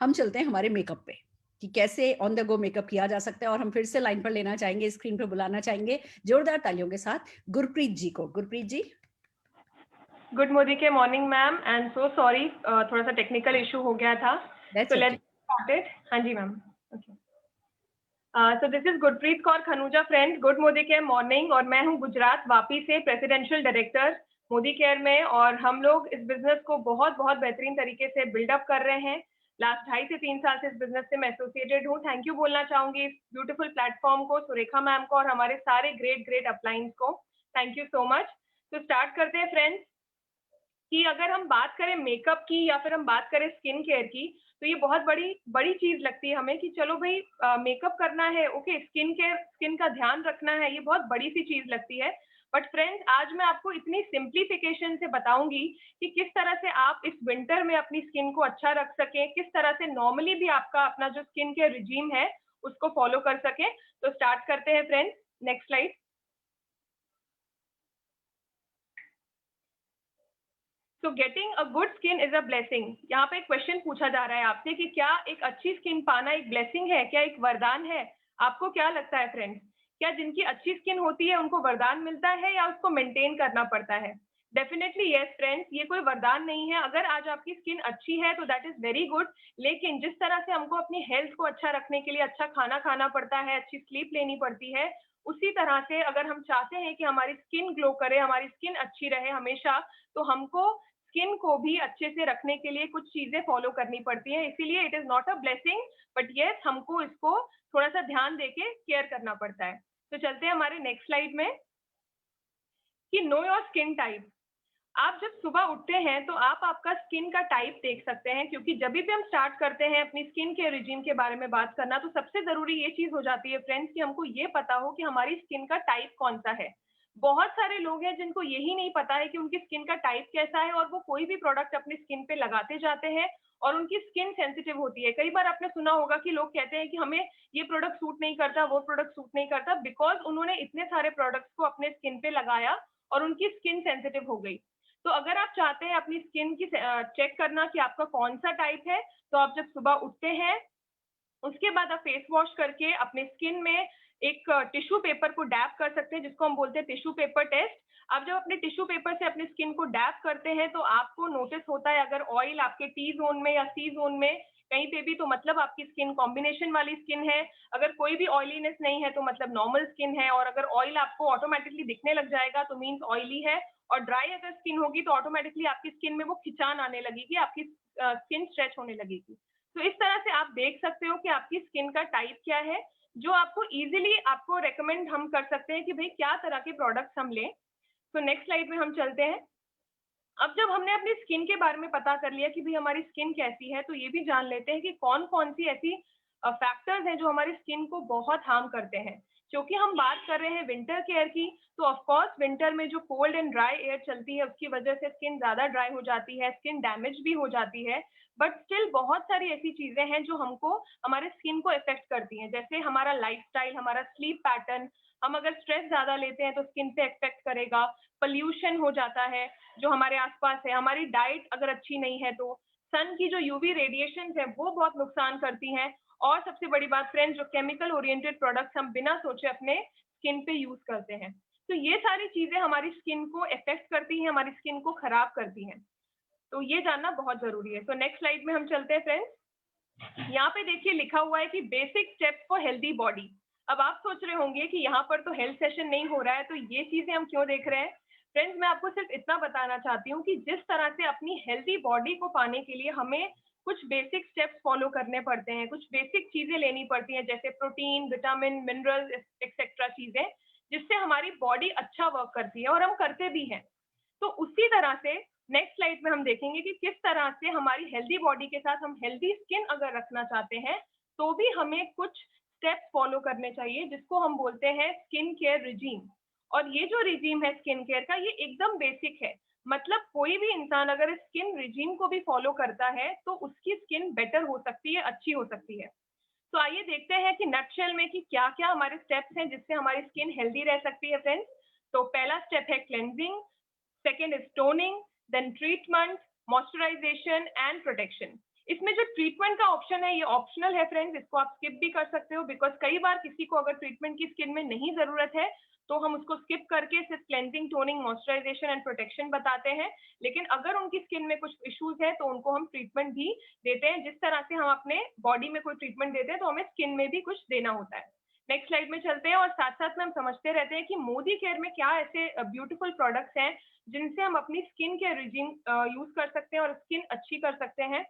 हम चलते हैं हमारे मेकअप पे कि कैसे ऑन द गो मेकअप किया जा सकता है। और हम फिर से लाइन पर लेना चाहेंगे, स्क्रीन पर बुलाना चाहेंगे जोरदार तालियों के साथ गुरप्रीत जी को। गुरप्रीत जी। गुड मोदी के morning ma'am, and so sorry थोड़ा सा टेक्निकल इशू हो गया था, तो लेट्स स्टार्ट। हाँ जी ma'am, okay. So this is Gurpreet Kaur Khanuja friend, good Modi के मॉर्निंग, और मैं हूँ गुजरात वापी से प्रेसिडेंशियल डायरेक्टर मोदी केयर में। और हम लोग इस बिजनेस को बहुत बहुत बेहतरीन तरीके से बिल्डअप कर रहे हैं। लास्ट 2.5 से 3 साल से इस बिजनेस से मैं एसोसिएटेड हूँ। थैंक यू बोलना चाहूंगी इस ब्यूटीफुल प्लेटफॉर्म को, सुरेखा मैम को, और हमारे सारे ग्रेट अपलाइंस को। Thank you so much. तो स्टार्ट करते हैं फ्रेंड्स कि अगर हम बात करें मेकअप की या फिर हम बात करें स्किन केयर की, तो ये बहुत बड़ी चीज लगती है हमें कि चलो भाई मेकअप करना है, ओके, स्किन केयर, स्किन का ध्यान रखना है, ये बहुत बड़ी सी चीज लगती है। बट फ्रेंड्स, आज मैं आपको इतनी सिंप्लीफिकेशन से बताऊंगी कि किस तरह से आप इस विंटर में अपनी स्किन को अच्छा रख सकें, किस तरह से नॉर्मली भी आपका अपना जो स्किन केयर रिजीम है उसको फॉलो कर सकें। तो स्टार्ट करते हैं friends, next slide. So getting a good skin is a blessing। यहाँ पे एक क्वेश्चन पूछा जा रहा है आपसे कि क्या एक अच्छी स्किन पाना एक ब्लेसिंग है, क्या एक वरदान है? आपको क्या लगता है फ्रेंड्स? क्या जिनकी अच्छी स्किन होती है उनको वरदान मिलता है या उसको मेंटेन करना पड़ता है? डेफिनेटली यस फ्रेंड्स, ये कोई वरदान नहीं है। अगर आज आपकी स्किन अच्छी है तो दैट इज वेरी गुड, लेकिन जिस तरह से हमको अपनी हेल्थ को अच्छा रखने के लिए अच्छा खाना खाना पड़ता है, अच्छी स्लीप लेनी पड़ती है, उसी तरह से अगर हम चाहते हैं कि हमारी स्किन ग्लो करे, हमारी स्किन अच्छी रहे हमेशा, तो हमको स्किन को भी अच्छे से रखने के लिए कुछ चीजें फॉलो करनी पड़ती है। इसीलिए it is not a blessing, but yes हमको इसको थोड़ा सा ध्यान देके केयर करना पड़ता है। तो चलते हैं हमारे नेक्स्ट स्लाइड में कि नो योर स्किन टाइप। आप जब सुबह उठते हैं तो आप आपका स्किन का टाइप देख सकते हैं, क्योंकि जब भी हम स्टार्ट करते हैं अपनी स्किन केयर रिजीम के बारे में बात करना, तो सबसे जरूरी ये चीज हो जाती है फ्रेंड्स कि हमको ये पता हो कि हमारी स्किन का टाइप कौन सा है। बहुत सारे लोग हैं जिनको यही नहीं पता है कि उनकी स्किन का टाइप कैसा है, और वो कोई भी प्रोडक्ट अपनी स्किन पे लगाते जाते हैं और उनकी स्किन सेंसिटिव होती है। कई बार आपने सुना होगा कि लोग कहते हैं कि हमें ये प्रोडक्ट सूट नहीं करता, वो प्रोडक्ट सूट नहीं करता, बिकॉज उन्होंने इतने सारे प्रोडक्ट्स को अपने स्किन पे लगाया और उनकी स्किन सेंसिटिव हो गई। तो अगर आप चाहते हैं अपनी स्किन की चेक करना कि आपका कौन सा टाइप है, तो आप जब सुबह उठते हैं उसके बाद आप फेस वॉश करके अपने स्किन में एक टिश्यू पेपर को डैप कर सकते हैं, जिसको हम बोलते हैं टिश्यू पेपर टेस्ट। आप जब अपने टिश्यू पेपर से अपनी स्किन को डैप करते हैं तो आपको नोटिस होता है अगर ऑयल आपके टी जोन में या सी जोन में कहीं पे भी, तो मतलब आपकी स्किन कॉम्बिनेशन वाली स्किन है। अगर कोई भी ऑयलीनेस नहीं है तो मतलब नॉर्मल स्किन है, और अगर ऑयल आपको ऑटोमेटिकली दिखने लग जाएगा तो मीन्स ऑयली है। और ड्राई अगर स्किन होगी तो ऑटोमेटिकली आपकी स्किन में वो खिंचान आने लगेगी, आपकी स्किन स्ट्रेच होने लगेगी। तो इस तरह से आप देख सकते हो कि आपकी स्किन का टाइप क्या है, जो आपको इजीली आपको रेकमेंड हम कर सकते हैं कि भाई क्या तरह के प्रोडक्ट्स हम लें। तो नेक्स्ट स्लाइड में हम चलते हैं। अब जब हमने अपनी स्किन के बारे में पता कर लिया कि भाई हमारी स्किन कैसी है, तो ये भी जान लेते हैं कि कौन कौन सी ऐसी फैक्टर्स हैं जो हमारी स्किन को बहुत हार्म करते हैं। क्योंकि हम बात कर रहे हैं विंटर केयर की, तो ऑफ कोर्स विंटर में जो कोल्ड एंड ड्राई एयर चलती है उसकी वजह से स्किन ज्यादा ड्राई हो जाती है, स्किन डैमेज भी हो जाती है। बट स्टिल बहुत सारी ऐसी चीजें हैं जो हमको हमारे स्किन को इफेक्ट करती हैं, जैसे हमारा लाइफस्टाइल, हमारा स्लीप पैटर्न। हम अगर स्ट्रेस ज्यादा लेते हैं तो स्किन पे इफेक्ट करेगा। पोल्यूशन हो जाता है जो हमारे आसपास है, हमारी डाइट अगर अच्छी नहीं है तो सन की जो यूवी रेडिएशन है वो बहुत नुकसान करती हैं। और सबसे बड़ी बात फ्रेंड्स, जो केमिकल ओरिएंटेड प्रोडक्ट्स हम बिना सोचे अपने स्किन पे यूज करते हैं, तो ये सारी चीजें हमारी स्किन को इफेक्ट करती हैं, हमारी स्किन को खराब करती हैं। तो ये जानना बहुत जरूरी है। तो नेक्स्ट स्लाइड में हम चलते हैं फ्रेंड्स। यहाँ पे देखिए लिखा हुआ है कि basic steps for healthy body. अब आप सोच रहे होंगे कि यहाँ पर तो हेल्थ सेशन नहीं हो रहा है, तो ये चीजें हम क्यों देख रहे हैं। फ्रेंड्स, मैं आपको सिर्फ इतना बताना चाहती हूँ कि जिस तरह से अपनी हेल्दी बॉडी को पाने के लिए हमें कुछ बेसिक स्टेप्स फॉलो करने पड़ते हैं, कुछ बेसिक चीजें लेनी पड़ती हैं, जैसे प्रोटीन, विटामिन, मिनरल्स एक्सेट्रा चीजें, जिससे हमारी बॉडी अच्छा वर्क करती है और हम करते भी हैं। तो उसी तरह से नेक्स्ट स्लाइड में हम देखेंगे कि किस तरह से हमारी हेल्दी बॉडी के साथ हम हेल्दी स्किन अगर रखना चाहते हैं तो भी हमें कुछ स्टेप्स फॉलो करने चाहिए, जिसको हम बोलते हैं स्किन केयर रिजीम। और ये जो रिजीम है स्किन केयर का, ये एकदम बेसिक है। मतलब कोई भी इंसान अगर स्किन रिजीम को भी फॉलो करता है तो उसकी स्किन बेटर हो सकती है, अच्छी हो सकती है। तो आइए देखते हैं कि नटशेल में कि क्या क्या हमारे स्टेप्स हैं जिससे हमारी स्किन हेल्दी रह सकती है फ्रेंड्स। तो पहला स्टेप है cleansing, second is toning, then treatment, moisturisation and protection. इसमें जो ट्रीटमेंट का ऑप्शन है ये ऑप्शनल है फ्रेंड्स, इसको आप स्किप भी कर सकते हो, बिकॉज कई बार किसी को अगर ट्रीटमेंट की स्किन में नहीं जरूरत है तो हम उसको स्किप करके सिर्फ cleansing, toning, moisturisation and protection बताते हैं। लेकिन अगर उनकी स्किन में कुछ इश्यूज है तो उनको हम ट्रीटमेंट भी देते हैं। जिस तरह से हम अपने बॉडी में कोई ट्रीटमेंट देते हैं तो हमें स्किन में भी कुछ देना होता है। नेक्स्ट स्लाइड में चलते हैं और साथ साथ में हम समझते रहते हैं कि मोदी केयर में क्या ऐसे ब्यूटीफुल प्रोडक्ट्स हैं जिनसे हम अपनी स्किन केयर रिजीम यूज कर सकते हैं और स्किन अच्छी कर सकते हैं।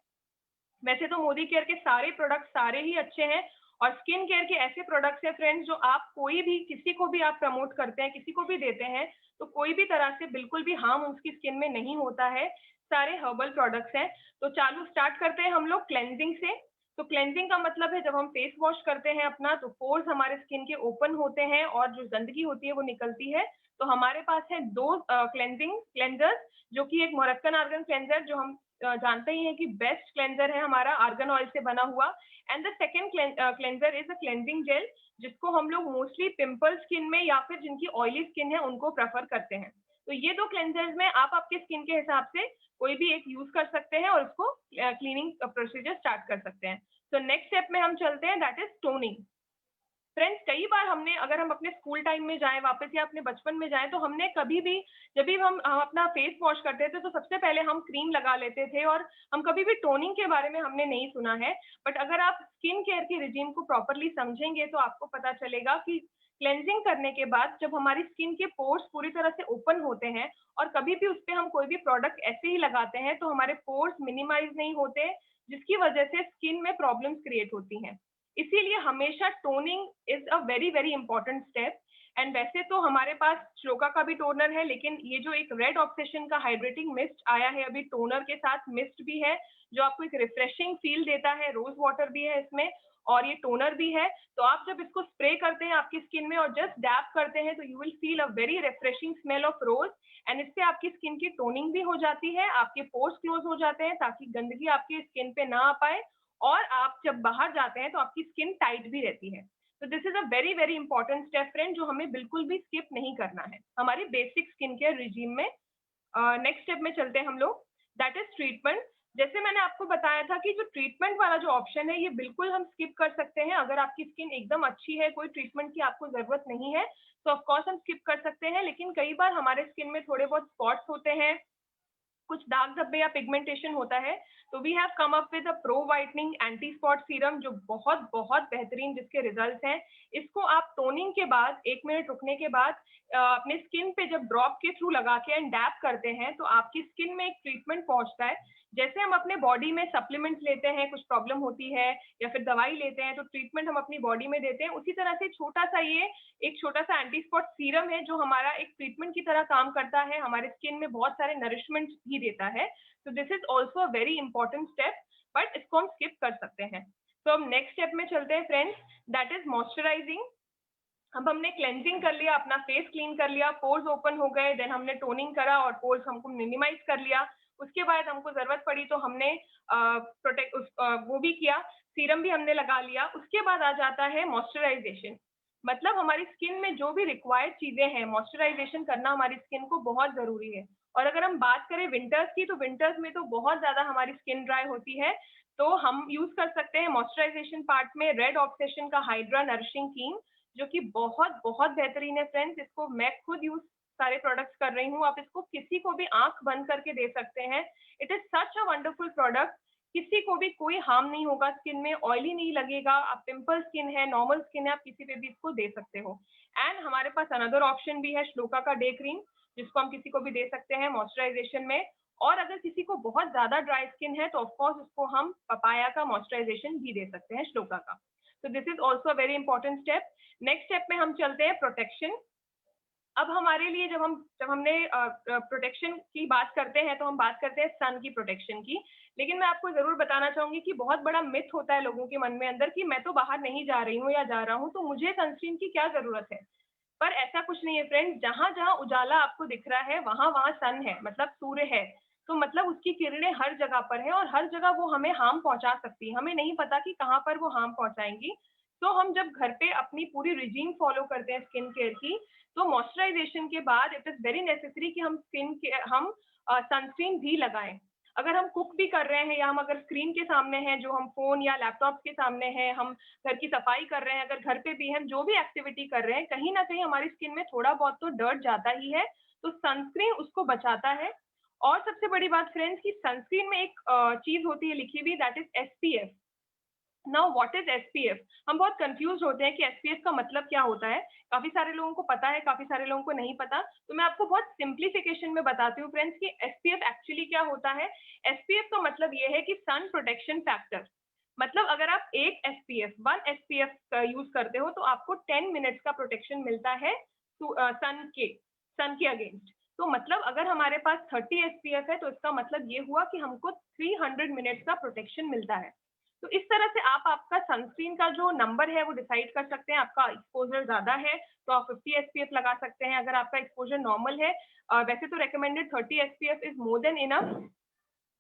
वैसे तो मोदी केयर के सारे प्रोडक्ट्स सारे ही अच्छे हैं, और स्किन केयर के ऐसे प्रोडक्ट्स हैं फ्रेंड्स जो आप कोई भी किसी को भी आप प्रमोट करते हैं, किसी को भी देते हैं, तो कोई भी तरह से बिल्कुल भी हार्म उसकी स्किन में नहीं होता है। सारे हर्बल प्रोडक्ट्स हैं। तो चालू स्टार्ट करते हैं हम लोग क्लेंजिंग से। तो क्लेंजिंग का मतलब है जब हम फेस वॉश करते हैं अपना तो पोर्स हमारे स्किन के ओपन होते हैं और जो गंदगी होती है वो निकलती है। तो हमारे पास है दो क्लेंजिंग क्लेंजर्स, जो कि एक मोरक्कन आर्गन क्लेंजर जो हम जानते ही हैं कि बेस्ट क्लेंजर है हमारा आर्गन ऑयल से बना हुआ, and the second cleanser is a cleansing gel, जिसको हम लोग मोस्टली पिंपल स्किन में या फिर जिनकी ऑयली स्किन है उनको प्रेफर करते हैं। तो ये दो क्लेंजर्स में आप आपके स्किन के हिसाब से कोई भी एक यूज कर सकते हैं और उसको क्लीनिंग प्रोसीजर स्टार्ट कर सकते हैं। तो नेक्स्ट स्टेप में हम चलते हैं, दैट इज टोनिंग। फ्रेंड्स कई बार हमने, अगर हम अपने स्कूल टाइम में जाएं वापस या अपने बचपन में जाएं, तो हमने कभी भी जब भी हम अपना फेस वॉश करते थे तो सबसे पहले हम क्रीम लगा लेते थे और हम कभी भी टोनिंग के बारे में हमने नहीं सुना है। बट अगर आप स्किन केयर की रिजीम को प्रॉपरली समझेंगे तो आपको पता चलेगा कि क्लेंजिंग करने के बाद जब हमारी स्किन के पोर्स पूरी तरह से ओपन होते हैं और कभी भी उस पर हम कोई भी प्रोडक्ट ऐसे ही लगाते हैं तो हमारे पोर्स मिनिमाइज नहीं होते, जिसकी वजह से स्किन में प्रॉब्लम्स क्रिएट होती हैं। इसीलिए हमेशा toning is a very very important step. And वैसे तो हमारे पास श्लोका का भी टोनर है, लेकिन ये जो एक रेड ऑब्सेशन का हाइड्रेटिंग मिस्ट आया है अभी टोनर के साथ, मिस्ट भी है जो आपको एक रिफ्रेशिंग फील देता है, रोज वाटर भी है इसमें और ये टोनर भी है। तो आप जब इसको स्प्रे करते हैं आपकी स्किन में और जस्ट डैप करते हैं तो you will feel a very refreshing smell of rose. And इससे आपकी स्किन की टोनिंग भी हो जाती है, आपके पोर्स क्लोज हो जाते हैं ताकि गंदगी आपकी स्किन पे ना आ पाए, और आप जब बाहर जाते हैं तो आपकी स्किन टाइट भी रहती है। तो this is a very very important step friend, जो हमें बिल्कुल भी स्किप नहीं करना है हमारी बेसिक स्किन केयर रिजीम में। नेक्स्ट स्टेप में चलते हैं हम लोग, दैट इज ट्रीटमेंट। जैसे मैंने आपको बताया था कि जो ट्रीटमेंट वाला जो ऑप्शन है ये बिल्कुल हम स्किप कर सकते हैं। अगर आपकी स्किन एकदम अच्छी है, कोई ट्रीटमेंट की आपको जरूरत नहीं है, तो ऑफ कोर्स हम स्किप कर सकते हैं। लेकिन कई बार हमारे स्किन में थोड़े बहुत स्पॉट्स होते हैं, कुछ दाग धब्बे या पिगमेंटेशन होता है, तो we have come up with a pro whitening anti spot serum जो बहुत बहुत बेहतरीन जिसके रिजल्ट्स हैं। इसको आप टोनिंग के बाद 1 मिनट रुकने के बाद अपने स्किन पे जब ड्रॉप के थ्रू लगा के एंड डैप करते हैं तो आपकी स्किन में एक ट्रीटमेंट पहुंचता है। जैसे हम अपने बॉडी में सप्लीमेंट्स लेते हैं, कुछ प्रॉब्लम होती है या फिर दवाई लेते हैं तो ट्रीटमेंट हम अपनी बॉडी में देते हैं, उसी तरह से छोटा सा ये एक छोटा सा एंटी स्पॉट सीरम है जो हमारा एक ट्रीटमेंट की तरह काम करता है, हमारे स्किन में बहुत सारे नरिशमेंट भी देता है। तो this is also a very important step, but इसको हम स्किप कर सकते हैं। तो अब नेक्स्ट स्टेप में चलते हैं फ्रेंड्स, दैट इज मॉइस्चराइजिंग। अब हमने क्लेंजिंग कर लिया, अपना फेस क्लीन कर लिया, पोर्स ओपन हो गए, देन हमने टोनिंग करा और पोर्स हमको मिनिमाइज कर लिया। उसके बाद हमको जरूरत पड़ी तो हमने वो भी किया, सीरम भी हमने लगा लिया। उसके बाद आ जाता है मॉइस्चराइजेशन। मतलब हमारी स्किन में जो भी रिक्वायर्ड चीजें हैं, मॉइस्चराइजेशन करना हमारी स्किन को बहुत जरूरी है। और अगर हम बात करें विंटर्स की, तो विंटर्स में तो बहुत ज्यादा हमारी स्किन ड्राई होती है, तो हम यूज कर सकते हैं मॉइस्चराइजेशन पार्ट में रेड ऑब्सेशन का हाइड्रा नरिशिंग क्रीम, जो कि बहुत बहुत बेहतरीन है फ्रेंड्स। इसको मैं खुद यूज सारे प्रोडक्ट्स कर रही हूँ, आप इसको किसी को भी आंख बंद करके दे सकते हैं। It is such a wonderful product, किसी को भी कोई हार्म नहीं होगा स्किन में, ऑयली नहीं लगेगा, आप पिंपल स्किन है, नॉर्मल स्किन है, आप किसी पे भी इसको दे सकते हो। एंड हमारे पास अनदर ऑप्शन भी है श्लोका का डे क्रीम, जिसको हम किसी को भी दे सकते हैं मॉइस्चराइजेशन में। और अगर किसी को बहुत ज्यादा ड्राई स्किन है तो ऑफकोर्स उसको हम पपाया का मॉइस्चराइजेशन भी दे सकते हैं श्लोका का। तो this is also a very important step. Next step में हम चलते हैं प्रोटेक्शन। अब हमारे लिए जब हमने प्रोटेक्शन की बात करते हैं तो हम बात करते हैं सन की प्रोटेक्शन की। लेकिन मैं आपको जरूर बताना चाहूंगी कि बहुत बड़ा मिथ होता है लोगों के मन में अंदर कि मैं तो बाहर नहीं जा रही हूँ या जा रहा हूँ तो मुझे सनस्क्रीन की क्या जरूरत है। पर ऐसा कुछ नहीं है फ्रेंड्स, जहां जहां उजाला आपको दिख रहा है वहां वहां सन है, मतलब सूर्य है, तो मतलब उसकी किरणें हर जगह पर है और हर जगह वो हमें हार्म पहुंचा सकती है, हमें नहीं पता कि कहाँ पर वो हार्म पहुंचाएंगी। तो हम जब घर पे अपनी पूरी रिजीम फॉलो करते हैं स्किन केयर की, तो मॉइस्चराइजेशन के बाद इट इज वेरी नेसेसरी कि हम सनस्क्रीन भी लगाएं। अगर हम कुक भी कर रहे हैं या हम अगर स्क्रीन के सामने हैं, जो हम फोन या लैपटॉप के सामने हैं, हम घर की सफाई कर रहे हैं, अगर घर पे भी हम जो भी एक्टिविटी कर रहे हैं, कहीं ना कहीं हमारी स्किन में थोड़ा बहुत तो डर्ट जाता ही है, तो सनस्क्रीन उसको बचाता है। और सबसे बड़ी बात फ्रेंड्स की सनस्क्रीन में एक चीज होती है लिखी हुई, that is SPF। Now what is SPF? हम बहुत कंफ्यूज होते हैं कि SPF का मतलब क्या होता है। काफी सारे लोगों को पता है, काफी सारे लोगों को नहीं पता, तो मैं आपको बहुत सिंप्लीफिकेशन में बताती हूँ फ्रेंड्स कि SPF एक्चुअली क्या होता है। SPF का मतलब ये है कि सन प्रोटेक्शन फैक्टर। मतलब अगर आप एक वन SPF यूज करते हो तो आपको 10 मिनट्स का प्रोटेक्शन मिलता है सन के अगेंस्ट। तो मतलब अगर हमारे पास 30 SPF है तो इसका मतलब ये हुआ कि हमको 300 मिनट्स का प्रोटेक्शन मिलता है। तो इस तरह से आप आपका सनस्क्रीन का जो नंबर है वो डिसाइड कर सकते हैं। आपका एक्सपोजर ज्यादा है तो आप 50 SPF लगा सकते हैं, अगर आपका एक्सपोजर नॉर्मल है वैसे तो recommended 30 SPF is more than enough.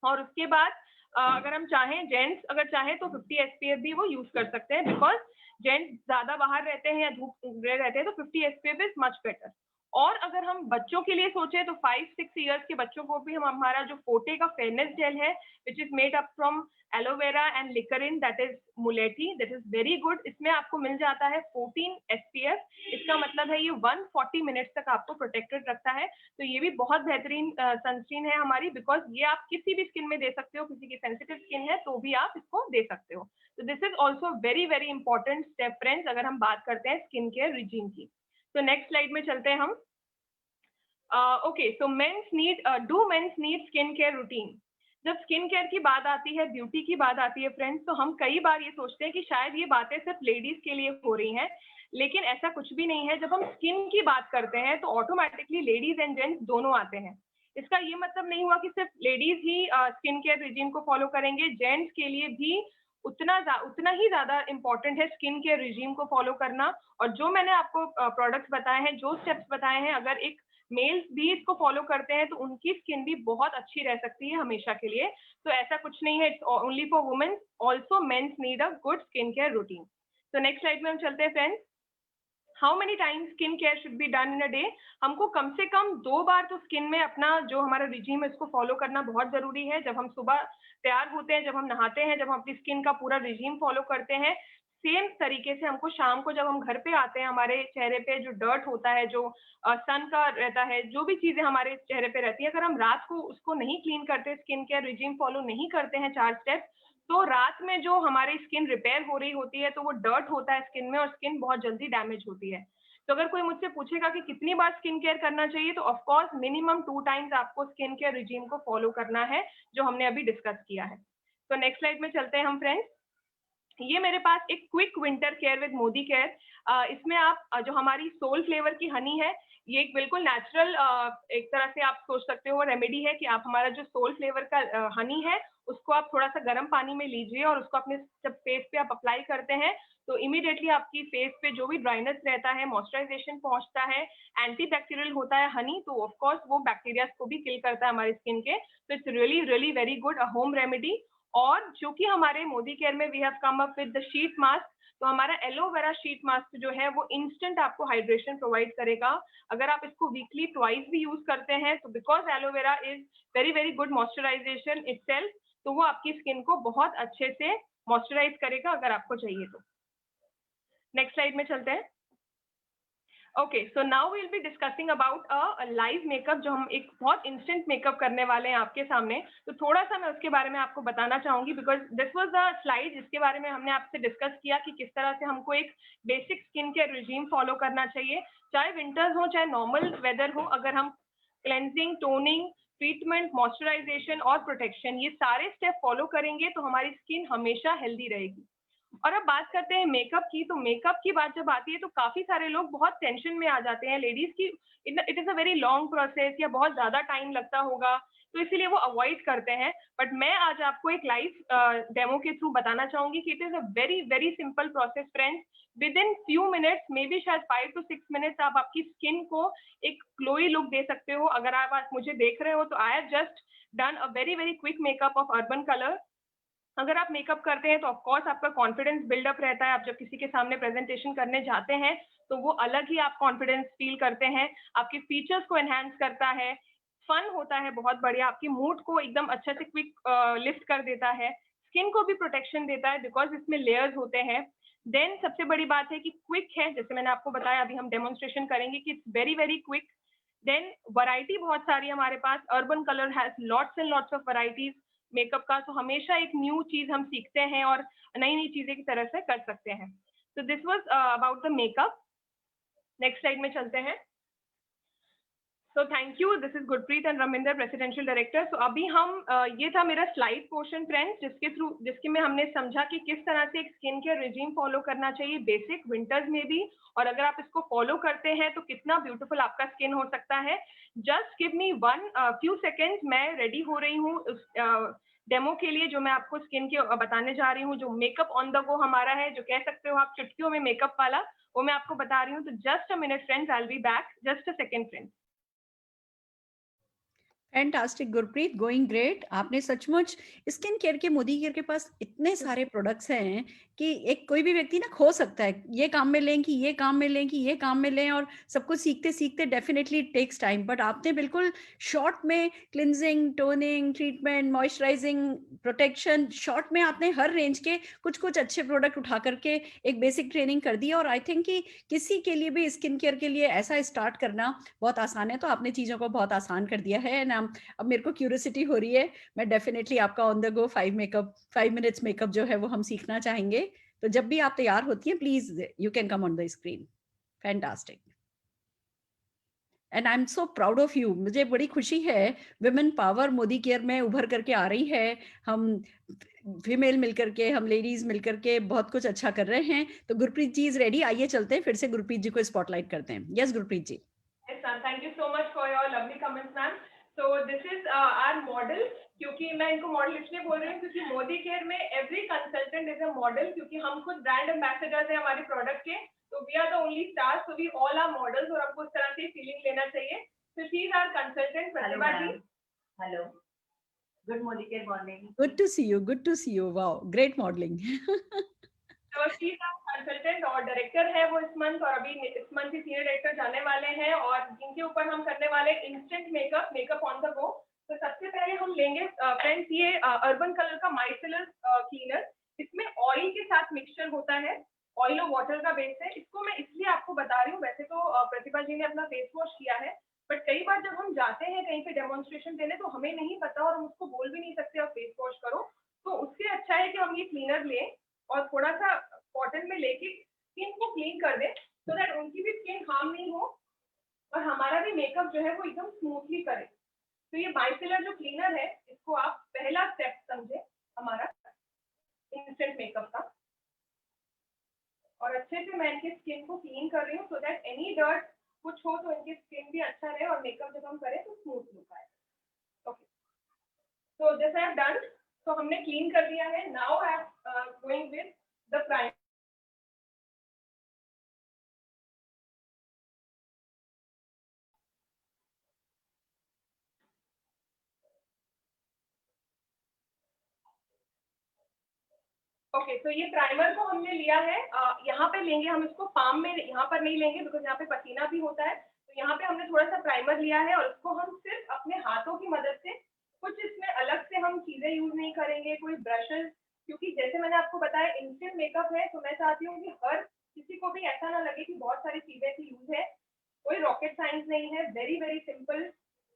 और उसके बाद अगर हम चाहें, जेंट्स अगर चाहें तो 50 SPF भी वो यूज कर सकते हैं, बिकॉज जेंट्स ज्यादा बाहर रहते हैं या धूप रहते हैं तो 50 SPF इज मच बेटर। और अगर हम बच्चों के लिए सोचें तो 5-6 इयर्स के बच्चों को भी हम हमारा जो फोर्टे का फेयरनेस जेल है which is made up from aloe vera and liquorice, that is mulethi, that is very good. इसमें आपको मिल जाता है 14 SPF। इसका मतलब है ये 140 मिनट्स तक आपको प्रोटेक्टेड रखता है। तो ये भी बहुत बेहतरीन सनस्क्रीन है हमारी, बिकॉज ये आप किसी भी स्किन में दे सकते हो, किसी की सेंसिटिव स्किन है तो भी आप इसको दे सकते हो। तो this is also very very important step friends, अगर हम बात करते हैं स्किन केयर रिजीम की। तो नेक्स्ट स्लाइड में चलते हैं हम। Okay, so do mens need skin care routine. जब स्किन केयर की बात आती है, ब्यूटी की बात आती है फ्रेंड्स, तो हम कई बार ये सोचते हैं कि शायद ये बातें सिर्फ लेडीज के लिए हो रही हैं, लेकिन ऐसा कुछ भी नहीं है। जब हम स्किन की बात करते हैं तो ऑटोमेटिकली लेडीज एंड जेंट्स दोनों आते हैं। इसका ये मतलब नहीं हुआ कि सिर्फ लेडीज ही स्किन केयर रिजीम को फॉलो करेंगे, जेंट्स के लिए भी उतना ही ज्यादा इंपॉर्टेंट है स्किन केयर रिजीम को फॉलो करना। और जो मैंने आपको प्रोडक्ट्स बताए हैं, जो स्टेप्स बताए हैं, अगर एक मेल्स भी इसको फॉलो करते हैं तो उनकी स्किन भी बहुत अच्छी रह सकती है हमेशा के लिए। तो ऐसा कुछ नहीं है, it's only for women, also mens need a good skin care routine. तो नेक्स्ट स्लाइड में हम चलते हैं friends. How many times skin care should be done in a day. हमको कम से कम 2 बार तो स्किन में अपना जो हमारा रिजीम है इसको फॉलो करना बहुत जरूरी है। जब हम सुबह तैयार होते हैं, जब हम नहाते हैं, जब हम अपनी स्किन का पूरा रिजीम फॉलो करते हैं, सेम तरीके से हमको शाम को जब हम घर पे आते हैं, हमारे चेहरे पे जो डर्ट होता है, जो सन का रहता है, जो भी चीजें हमारे चेहरे पे रहती है, अगर हम रात को उसको नहीं क्लीन करते, स्किन केयर रिजीम फॉलो नहीं करते हैं 4 स्टेप, तो रात में जो हमारी स्किन रिपेयर हो रही होती है तो वो डर्ट होता है स्किन में और स्किन बहुत जल्दी डैमेज होती है। तो अगर कोई मुझसे पूछेगा कि कितनी बार स्किन केयर करना चाहिए, तो ऑफ कोर्स मिनिमम 2 टाइम्स आपको स्किन केयर रिजीम को फॉलो करना है, जो हमने अभी डिस्कस किया है। तो नेक्स्ट स्लाइड में चलते हैं हम फ्रेंड्स। ये मेरे पास एक quick winter care with Modi care. इसमें आप जो हमारी सोल फ्लेवर की हनी है, ये एक बिल्कुल नेचुरल एक तरह से आप सोच सकते हो रेमेडी है कि आप हमारा जो सोल फ्लेवर का हनी है उसको आप थोड़ा सा गर्म पानी में लीजिए और उसको अपने जब फेस पे आप अप्लाई करते हैं तो इमीडिएटली आपकी फेस पे जो भी ड्राइनेस रहता है, मॉइस्चराइजेशन पहुंचता है, एंटी बैक्टीरियल होता है हनी, तो ऑफ कोर्स वो बैक्टीरिया को भी किल करता है हमारी स्किन के। तो it's really really very good a home remedy. और जो कि हमारे मोदी केयर में we have come up with the sheet mask. तो हमारा एलोवेरा शीट मास्क जो है वो इंस्टेंट आपको हाइड्रेशन प्रोवाइड करेगा। अगर आप इसको वीकली ट्वाइस भी यूज करते हैं तो because aloe vera is very very good moisturisation itself, तो वो आपकी स्किन को बहुत अच्छे से मॉइस्चराइज करेगा अगर आपको चाहिए तो। नेक्स्ट स्लाइड में चलते हैं। Okay, so now we will be discussing about a live makeup, जो हम एक बहुत इंस्टेंट मेकअप करने वाले हैं आपके सामने। तो थोड़ा सा मैं उसके बारे में आपको बताना चाहूंगी, because this was the slide जिसके बारे में हमने आपसे डिस्कस किया कि किस तरह से हमको एक basic skin care regime follow करना चाहिए, चाहे विंटर्स हो चाहे नॉर्मल वेदर हो। अगर हम क्लेंजिंग, टोनिंग, ट्रीटमेंट, मॉइस्चराइजेशन और प्रोटेक्शन, ये सारे स्टेप फॉलो करेंगे तो हमारी स्किन हमेशा हेल्दी रहेगी। और अब बात करते हैं मेकअप की। तो मेकअप की बात जब आती है तो काफी सारे लोग बहुत टेंशन में आ जाते हैं लेडीज की, it is a very long process या बहुत ज्यादा टाइम लगता होगा, तो इसीलिए वो अवॉइड करते हैं। बट मैं आज आपको एक लाइव डेमो के थ्रू बताना चाहूंगी कि it is a very very simple process friends. With in few minutes, may be शायद 5 to 6 मिनट्स, आप आपकी स्किन को एक ग्लोई लुक दे सकते हो। अगर आप आज मुझे देख रहे हो तो I have just done a very very quick makeup of urban colour. अगर आप मेकअप करते हैं तो ऑफ कोर्स आपका कॉन्फिडेंस बिल्डअप रहता है। आप जब किसी के सामने प्रेजेंटेशन करने जाते हैं तो वो अलग ही आप कॉन्फिडेंस फील करते हैं, आपके फीचर्स को एनहांस करता है, फन होता है बहुत बढ़िया, आपकी मूड को एकदम अच्छे से क्विक लिफ्ट कर देता है, स्किन को भी प्रोटेक्शन देता है बिकॉज इसमें लेयर्स होते हैं। देन सबसे बड़ी बात है कि क्विक है, जैसे मैंने आपको बताया, अभी हम डेमोन्स्ट्रेशन करेंगे कि it's very very quick. Then variety बहुत सारी हमारे पास, urban colour has lots and lots of varieties makeup का, तो हमेशा एक न्यू चीज हम सीखते हैं और नई नई चीजें की तरह से कर सकते हैं। तो this was about the makeup. Next slide में चलते हैं। So thank you, this is Gurpreet and Raminder, presidential director. So अभी हम ये था मेरा स्लाइड पोर्शन फ्रेंड्स, जिसके में हमने समझा कि किस तरह से एक स्किन केयर रिजीम फॉलो करना चाहिए बेसिक विंटर्स में भी, और अगर आप इसको फॉलो करते हैं तो कितना ब्यूटीफुल आपका स्किन हो सकता है। Just give me one few seconds, मैं रेडी हो रही हूँ उस डेमो के लिए जो मैं आपको स्किन के बताने जा रही हूँ, जो मेकअप ऑन द गो हमारा है, जो कह सकते हो आप चुटकियों में मेकअप वाला, वो मैं आपको बता रही हूँ। तो just a minute friends, I will be back, just a second friends. Fantastic Gurpreet, going great. आपने सचमुच स्किन केयर के, मोदी केयर के पास इतने सारे प्रोडक्ट्स हैं कि एक कोई भी व्यक्ति ना खो सकता है, ये काम में लें कि ये काम में लें कि ये काम में लें, और सब कुछ सीखते सीखते definitely it takes time. But आपने बिल्कुल शॉर्ट में cleansing, toning, treatment, moisturising, protection, short में आपने हर रेंज के कुछ कुछ अच्छे प्रोडक्ट उठा करके एक बेसिक ट्रेनिंग कर दी। और आई थिंक कि किसी के लिए भी स्किन केयर के लिए ऐसा स्टार्ट करना बहुत आसान है, तो आपने चीज़ों को बहुत आसान कर दिया है। एंड अब मेरे को क्यूरियोसिटी हो रही है, मैं डेफिनेटली आपका on the go 5 minutes makeup जो है वो हम सीखना चाहेंगे। तो जब भी आप तैयार होती हैं, please you can come on the screen. Fantastic, and I am so proud of you. मुझे बड़ी खुशी है, विमेन पावर मोदी केयर में उभर करके आ रही है। हम फीमेल मिलकर के, हम लेडीज मिलकर के बहुत कुछ अच्छा कर रहे हैं। तो गुरप्रीत जी इज रेडी, आइए चलते हैं, फिर से गुरप्रीत जी को स्पॉटलाइट करते हैं। Yes Gurpreet ji. Yes, ma'am. Thank you so much for your lovely comments, ma'am. So this is our model. क्योंकि मैं इनको मॉडल इसलिए बोल रही हूँ क्योंकि मोदी केयर में every consultant is a model, क्योंकि हम खुद ब्रांड एम्बेसडर्स हैं हमारे प्रोडक्ट के। तो we are the only stars, so we all are models, और आपको इस तरह से फीलिंग लेना चाहिए। So she is our consultant, Pratibha ji. Hello. Good Modi Care morning. Good to see you. Good to see you. Wow, great modeling. तो she का consultant और डायरेक्टर है वो इस मंथ, और अभी इस मंथ ही सीनियर डायरेक्टर जाने वाले हैं, और जिनके ऊपर हम करने वाले इंस्टेंट मेकअप ऑन द गो। तो सबसे पहले हम लेंगे फ्रेंड्स ये अर्बन कलर का माइसेलर क्लीनर। इसमें ऑयल के साथ मिक्सचर होता है, ऑयल और वाटर का बेस है। इसको मैं इसलिए आपको बता रही हूँ, वैसे तो प्रतिभा जी ने अपना फेस वॉश किया है, बट कई बार जब हम जाते हैं कहीं पे डेमोन्स्ट्रेशन देने तो हमें नहीं पता और हम उसको बोल भी नहीं सकते और फेस वॉश करो। तो उससे अच्छा है कि हम ये क्लीनर लें और थोड़ा सा कॉटन में लेके स्किन को क्लीन कर दें, सो दैट उनकी भी स्किन हार्म नहीं हो और हमारा भी मेकअप जो है वो एकदम स्मूथली करे। तो ये माइसेलर जो क्लीनर है, इसको आप पहला स्टेप समझे हमारा इंस्टेंट मेकअप का। और अच्छे से मैं इनके स्किन को क्लीन कर रही हूँ, सो दैट एनी डर्ट कुछ हो तो इनकी स्किन भी अच्छा रहे और मेकअप जब हम करें तो स्मूथ लुक आए। ओके, तो दिस आई हैव डन। तो हमने क्लीन कर दिया है। Now I am going with the primer. Okay, तो ये प्राइमर को हमने लिया है, यहाँ पे लेंगे हम इसको, पाम में यहाँ पर नहीं लेंगे बिकॉज यहाँ पे पसीना भी होता है। तो यहाँ पे हमने थोड़ा सा प्राइमर लिया है और इसको हम सिर्फ अपने हाथों की मदद से, कुछ इसमें अलग से हम चीजें यूज नहीं करेंगे, कोई ब्रशेस, क्योंकि जैसे मैंने आपको बताया इंस्टेंट मेकअप है, तो मैं चाहती हूँ कि हर किसी को भी ऐसा ना लगे कि बहुत सारी चीजें की यूज है। कोई रॉकेट साइंस नहीं है, very very simple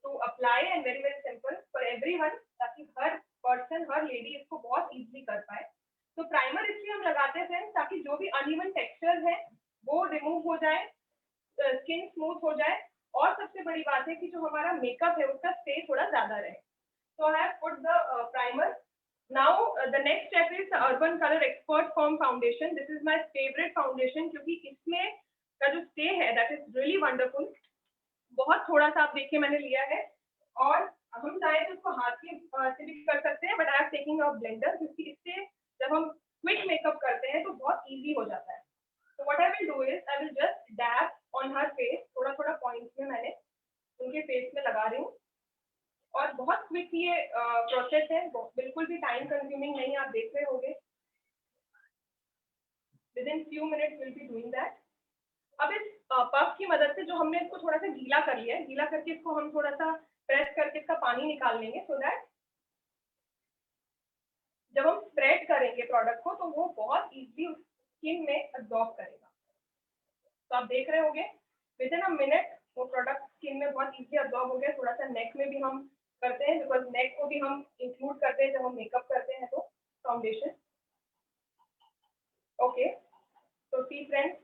to apply and very very simple for everyone, ताकि हर पर्सन, हर लेडी इसको बहुत इजीली कर पाए। तो प्राइमर इसलिए हम लगाते हैं फ्रेंड्स, ताकि जो भी अनइवन टेक्सचर है वो रिमूव हो जाए, स्किन स्मूथ हो जाए, और सबसे बड़ी बात है कि जो हमारा मेकअप है उसका स्टे थोड़ा ज्यादा रहे। So I have put the primer. Now the next step is the Urban Color Expert Firm Foundation. This is my favorite foundation क्योंकि इसमें का जो stay है that is really wonderful. बहुत थोड़ा सा आप देखिए मैंने लिया है, और हम चाहे तो इसको हाथ के से भी कर सकते हैं, but I am taking a blender, क्योंकि इससे जब हम क्विक मेकअप करते हैं तो बहुत इजी हो जाता है। तो what I will do is I will just dab on her face, थोड़ा थोड़ा पॉइंट्स में मैंने उनके फेस में लगा रही हूँ, और बहुत क्विक ये प्रोसेस है, बिल्कुल भी टाइम कंज्यूमिंग नहीं, आप देख रहे होंगे with in few minutes will be doing that. अब इस पफ की मदद से जो हमने इसको थोड़ा सा गीला कर लिया है, गीला करके इसको हम थोड़ा सा प्रेस करके इसका पानी निकाल लेंगे, सो दैट जब हम स्प्रेड करेंगे प्रोडक्ट को तो वो बहुत इजीली स्किन में एब्जॉर्ब करेगा। तो आप देख रहे होंगे विद इन अ मिनट वो प्रोडक्ट स्किन में बहुत इजीली एब्जॉर्ब हो गया। थोड़ा सा नेक में भी हम करते हैं, बिकॉज नेक को भी हम इंक्लूड करते हैं जब हम मेकअप करते हैं तो फाउंडेशन। ओके, तो सी फ्रेंड्स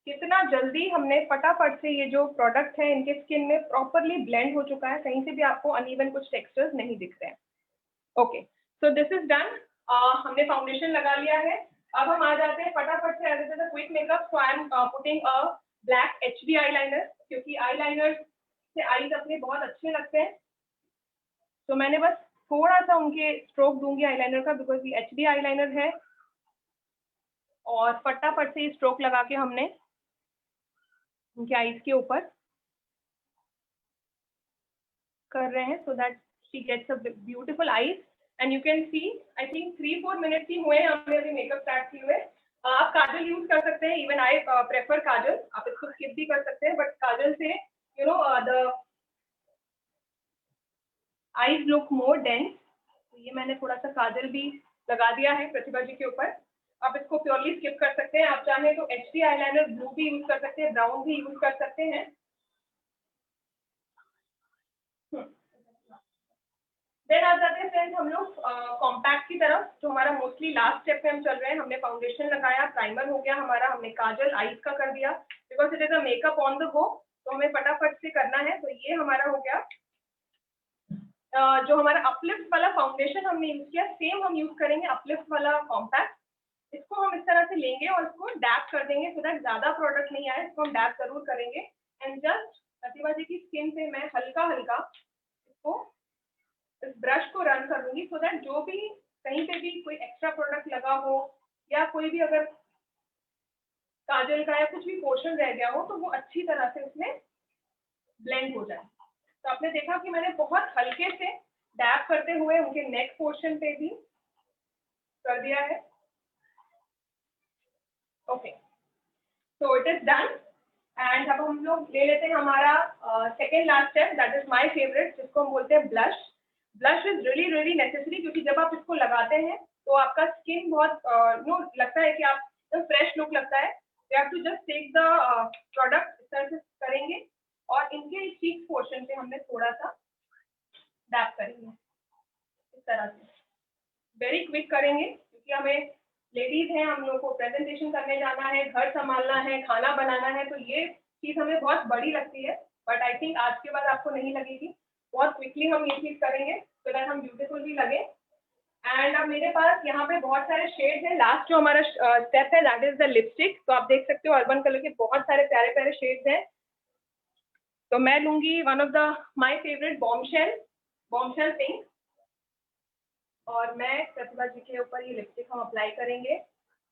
कितना जल्दी हमने फटाफट से ये जो प्रोडक्ट है इनके स्किन में प्रॉपरली ब्लेंड हो चुका है, कहीं से भी आपको अनइवन कुछ टेक्सचर्स नहीं दिख रहे हैं। Okay, so this is done. हमने फाउंडेशन लगा लिया है। अब हम आ जाते हैं फटाफट से as a quick makeup. So I am putting a black HB eyeliner, क्योंकि आईलाइनर से आईज अपने बहुत अच्छे लगते हैं। तो मैंने बस थोड़ा सा उनके स्ट्रोक दूंगी आईलाइनर का, बिकॉज ये HB आईलाइनर है, और फटाफट से स्ट्रोक लगा के हमने उनके आईज के ऊपर कर रहे हैं so that she gets a beautiful eyes and you can see I think 3-4 minute ही हुए हमने अभी मेकअप स्टार्ट किए हुए। आप काजल यूज कर सकते हैं, इवन आई प्रेफर काजल, आप इसको स्किप भी कर सकते हैं, बट काजल से you know the eyes look more dense. तो ये मैंने थोड़ा सा काजल भी लगा दिया है प्रतिभा जी के ऊपर। आप इसको प्योरली स्किप कर सकते हैं, आप चाहें तो HD आईलाइनर ब्लू भी यूज कर सकते हैं, ब्राउन भी यूज कर सकते हैं। देन आ जाते हैं फ्रेंड्स हम लोग कॉम्पैक्ट की तरफ, जो हमारा मोस्टली लास्ट स्टेप पे हम चल रहे हैं। हमने फाउंडेशन लगाया, प्राइमर हो गया हमारा, हमने काजल आईज का कर दिया, because it is a makeup on the गो, तो हमें फटाफट से करना है। तो ये हमारा हो गया। जो हमारा अपलिफ्ट वाला फाउंडेशन हमने यूज किया, सेम हम यूज करेंगे अपलिफ्ट वाला कॉम्पैक्ट। इसको हम इस तरह से लेंगे और इसको डैप कर देंगे, सो दैट ज्यादा प्रोडक्ट नहीं आए, इसको हम डैप जरूर करेंगे। एंड जस्ट प्रतिभा जी की स्किन पे मैं हल्का हल्का इसको इस ब्रश को रन कर दूंगी, सो दैट जो भी कहीं पे भी कोई एक्स्ट्रा प्रोडक्ट लगा हो या कोई भी अगर काजल का या कुछ भी पोर्शन रह गया हो तो वो अच्छी तरह से उसमें ब्लेंड हो जाए। तो आपने देखा कि मैंने बहुत हल्के से डैप करते हुए उनके नेक पोर्शन पे भी कर दिया है। Okay, so it is done. And अब हम लोग ले लेते हैं हमारा second last step, that is my favourite, जिसको हम बोलते हैं blush. Blush is really necessary, क्योंकि जब आप इसको लगाते हैं तो आपका स्किन बहुत लगता है कि आप फ्रेश लुक लगता है। You have to just take the product, इस तरह से करेंगे और इनके चीक पोर्शन पे हमने थोड़ा सा डैप करेंगे इस तरह से। वेरी क्विक करेंगे, क्योंकि हमें लेडीज हैं, हम लोग को प्रेजेंटेशन करने जाना है, घर संभालना है, खाना बनाना है, तो ये चीज हमें बहुत बड़ी लगती है, बट आई थिंक आज के बाद आपको नहीं लगेगी। बहुत क्विकली हम ये चीज करेंगे so that हम ब्यूटीफुल भी लगे। एंड अब मेरे पास यहाँ पे बहुत सारे शेड्स हैं। लास्ट जो हमारा स्टेप है दैट इज द लिपस्टिक। तो आप देख सकते हो अर्बन कलर के बहुत सारे प्यारे प्यारे शेड्स हैं। तो मैं लूंगी one of the my favourite bombshell pink, और मैं प्रतिभा जी के ऊपर ये लिपस्टिक हम अप्लाई करेंगे।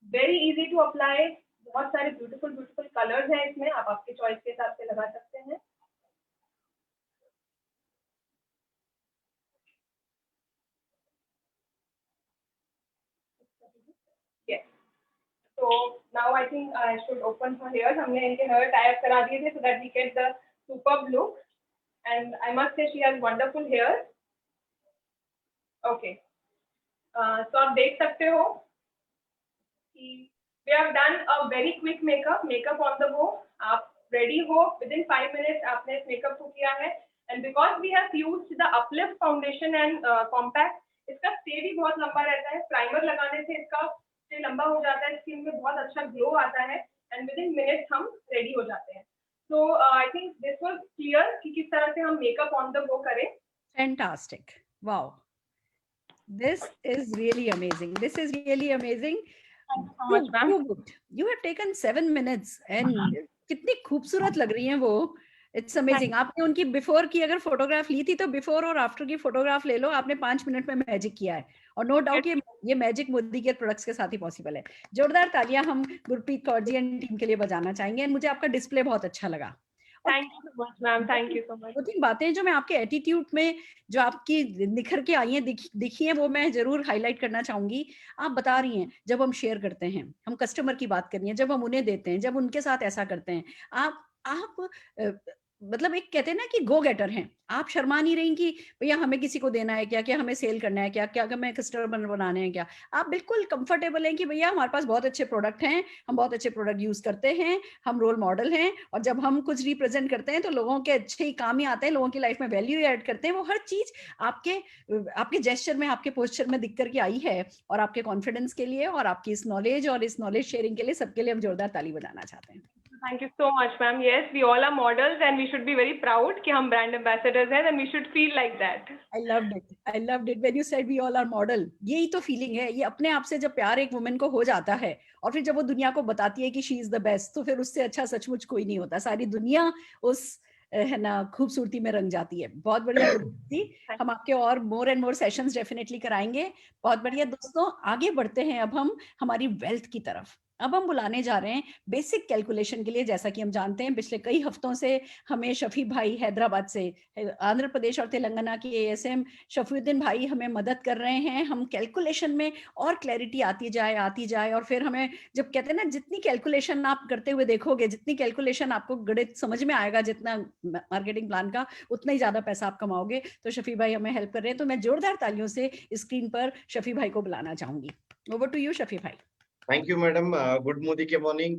वेरी इजी टू अप्लाई, बहुत सारे ब्यूटीफुल कलर्स हैं इसमें, आप आपके चॉइस के हिसाब से लगा सकते हैं। Yes. So now I think I should open her hairs. हमने इनके हेयर टाई अप करा दिए थे so that we get the superb look. And I must say she has wonderful hair. Okay. So आप देख सकते हो कि we have done a very quick makeup on the go. आप ready हो, within 5 minutes आपने इस makeup को किया है। And because we have used the uplift foundation and compact, इसका stay भी बहुत लंबा रहता है। प्राइमर लगाने से इसका स्टे लंबा हो जाता है, स्किन में बहुत अच्छा ग्लो आता है, एंड विद इन मिनट्स हम रेडी हो जाते हैं। So I think this was clear कि किस तरह से हम मेकअप ऑन द गो करें। Fantastic, wow, this is really amazing. This is really amazing. Thank you so much, ma'am. You have taken 7 minutes and कितनी खूबसूरत लग रही हैं वो। It's amazing. आपने उनकी बिफोर की अगर फोटोग्राफ ली थी तो बिफोर और आफ्टर की फोटोग्राफ ले लो, आपने 5 मिनट में मैजिक किया है, और नो डाउट ये मैजिक मोदी केयर प्रोडक्ट्स के साथ ही पॉसिबल है। जोरदार तालियां हम गुरप्रीत कौर जी एंड टीम के लिए बजाना चाहेंगे। एंड मुझे आपका डिस्प्ले बहुत अच्छा लगा। Thank you so much ma'am, thank you so much. 2-3 बातें जो मैं आपके एटीट्यूड में जो आपकी निखर के आई हैं दिखी हैं, वो मैं जरूर हाईलाइट करना चाहूंगी। आप बता रही हैं जब हम शेयर करते हैं, हम कस्टमर की बात कर रही हैं, जब हम उन्हें देते हैं, जब उनके साथ ऐसा करते हैं, आप मतलब एक कहते हैं ना कि गो गेटर हैं। आप शर्मा नहीं रही कि भैया हमें किसी को देना है क्या, क्या हमें सेल करना है क्या, क्या हमें कस्टमर बनाने हैं क्या। आप बिल्कुल कंफर्टेबल हैं कि भैया हमारे पास बहुत अच्छे प्रोडक्ट हैं, हम बहुत अच्छे प्रोडक्ट यूज करते हैं, हम रोल मॉडल हैं, और जब हम कुछ रिप्रेजेंट करते हैं तो लोगों के अच्छे ही काम ही आते हैं, लोगों की लाइफ में वैल्यू ऐड करते हैं। वो हर चीज आपके जेस्चर में, आपके पोस्चर में दिख करके आई है, और आपके कॉन्फिडेंस के लिए और आपकी इस नॉलेज और इस नॉलेज शेयरिंग के लिए सबके लिए हम जोरदार ताली बजाना चाहते हैं। Thank you so much, ma'am. Yes, we all are models and we should be very proud कि हम brand ambassadors हैं, and we should feel like that. I loved it when you said we all are model. यही तो feeling है, ये अपने आप से जब प्यार एक वुमेन को हो जाता है और फिर जब वो दुनिया को बताती है कि she is the best, तो फिर उससे अच्छा सचमुच कोई नहीं होता। सारी दुनिया उस है ना खूबसूरती में रंग जाती है। बहुत बढ़िया थी। हम आपके और more and more sessions definitely कराएंगे। बहुत बढ़िया दोस्तों, आगे बढ़ते हैं अब हम हमारी वेल्थ की तरफ। अब हम बुलाने जा रहे हैं बेसिक कैलकुलेशन के लिए। जैसा कि हम जानते हैं पिछले कई हफ्तों से हमें शफी भाई हैदराबाद से, आंध्र प्रदेश और तेलंगाना की एएसएम शफीउद्दीन भाई हमें मदद कर रहे हैं। हम कैलकुलेशन में और क्लैरिटी आती जाए और फिर हमें, जब कहते हैं ना, जितनी कैलकुलेशन आप करते हुए देखोगे, जितनी कैलकुलेशन आपको गणित समझ में आएगा, जितना मार्केटिंग प्लान का, उतना ही ज्यादा पैसा आप कमाओगे। तो शफी भाई हमें हेल्प कर रहे हैं, तो मैं जोरदार तालियों से स्क्रीन पर शफी भाई को बुलाना चाहूंगी। ओवर टू यू शफी भाई। Thank you madam. Good Modi के मॉर्निंग।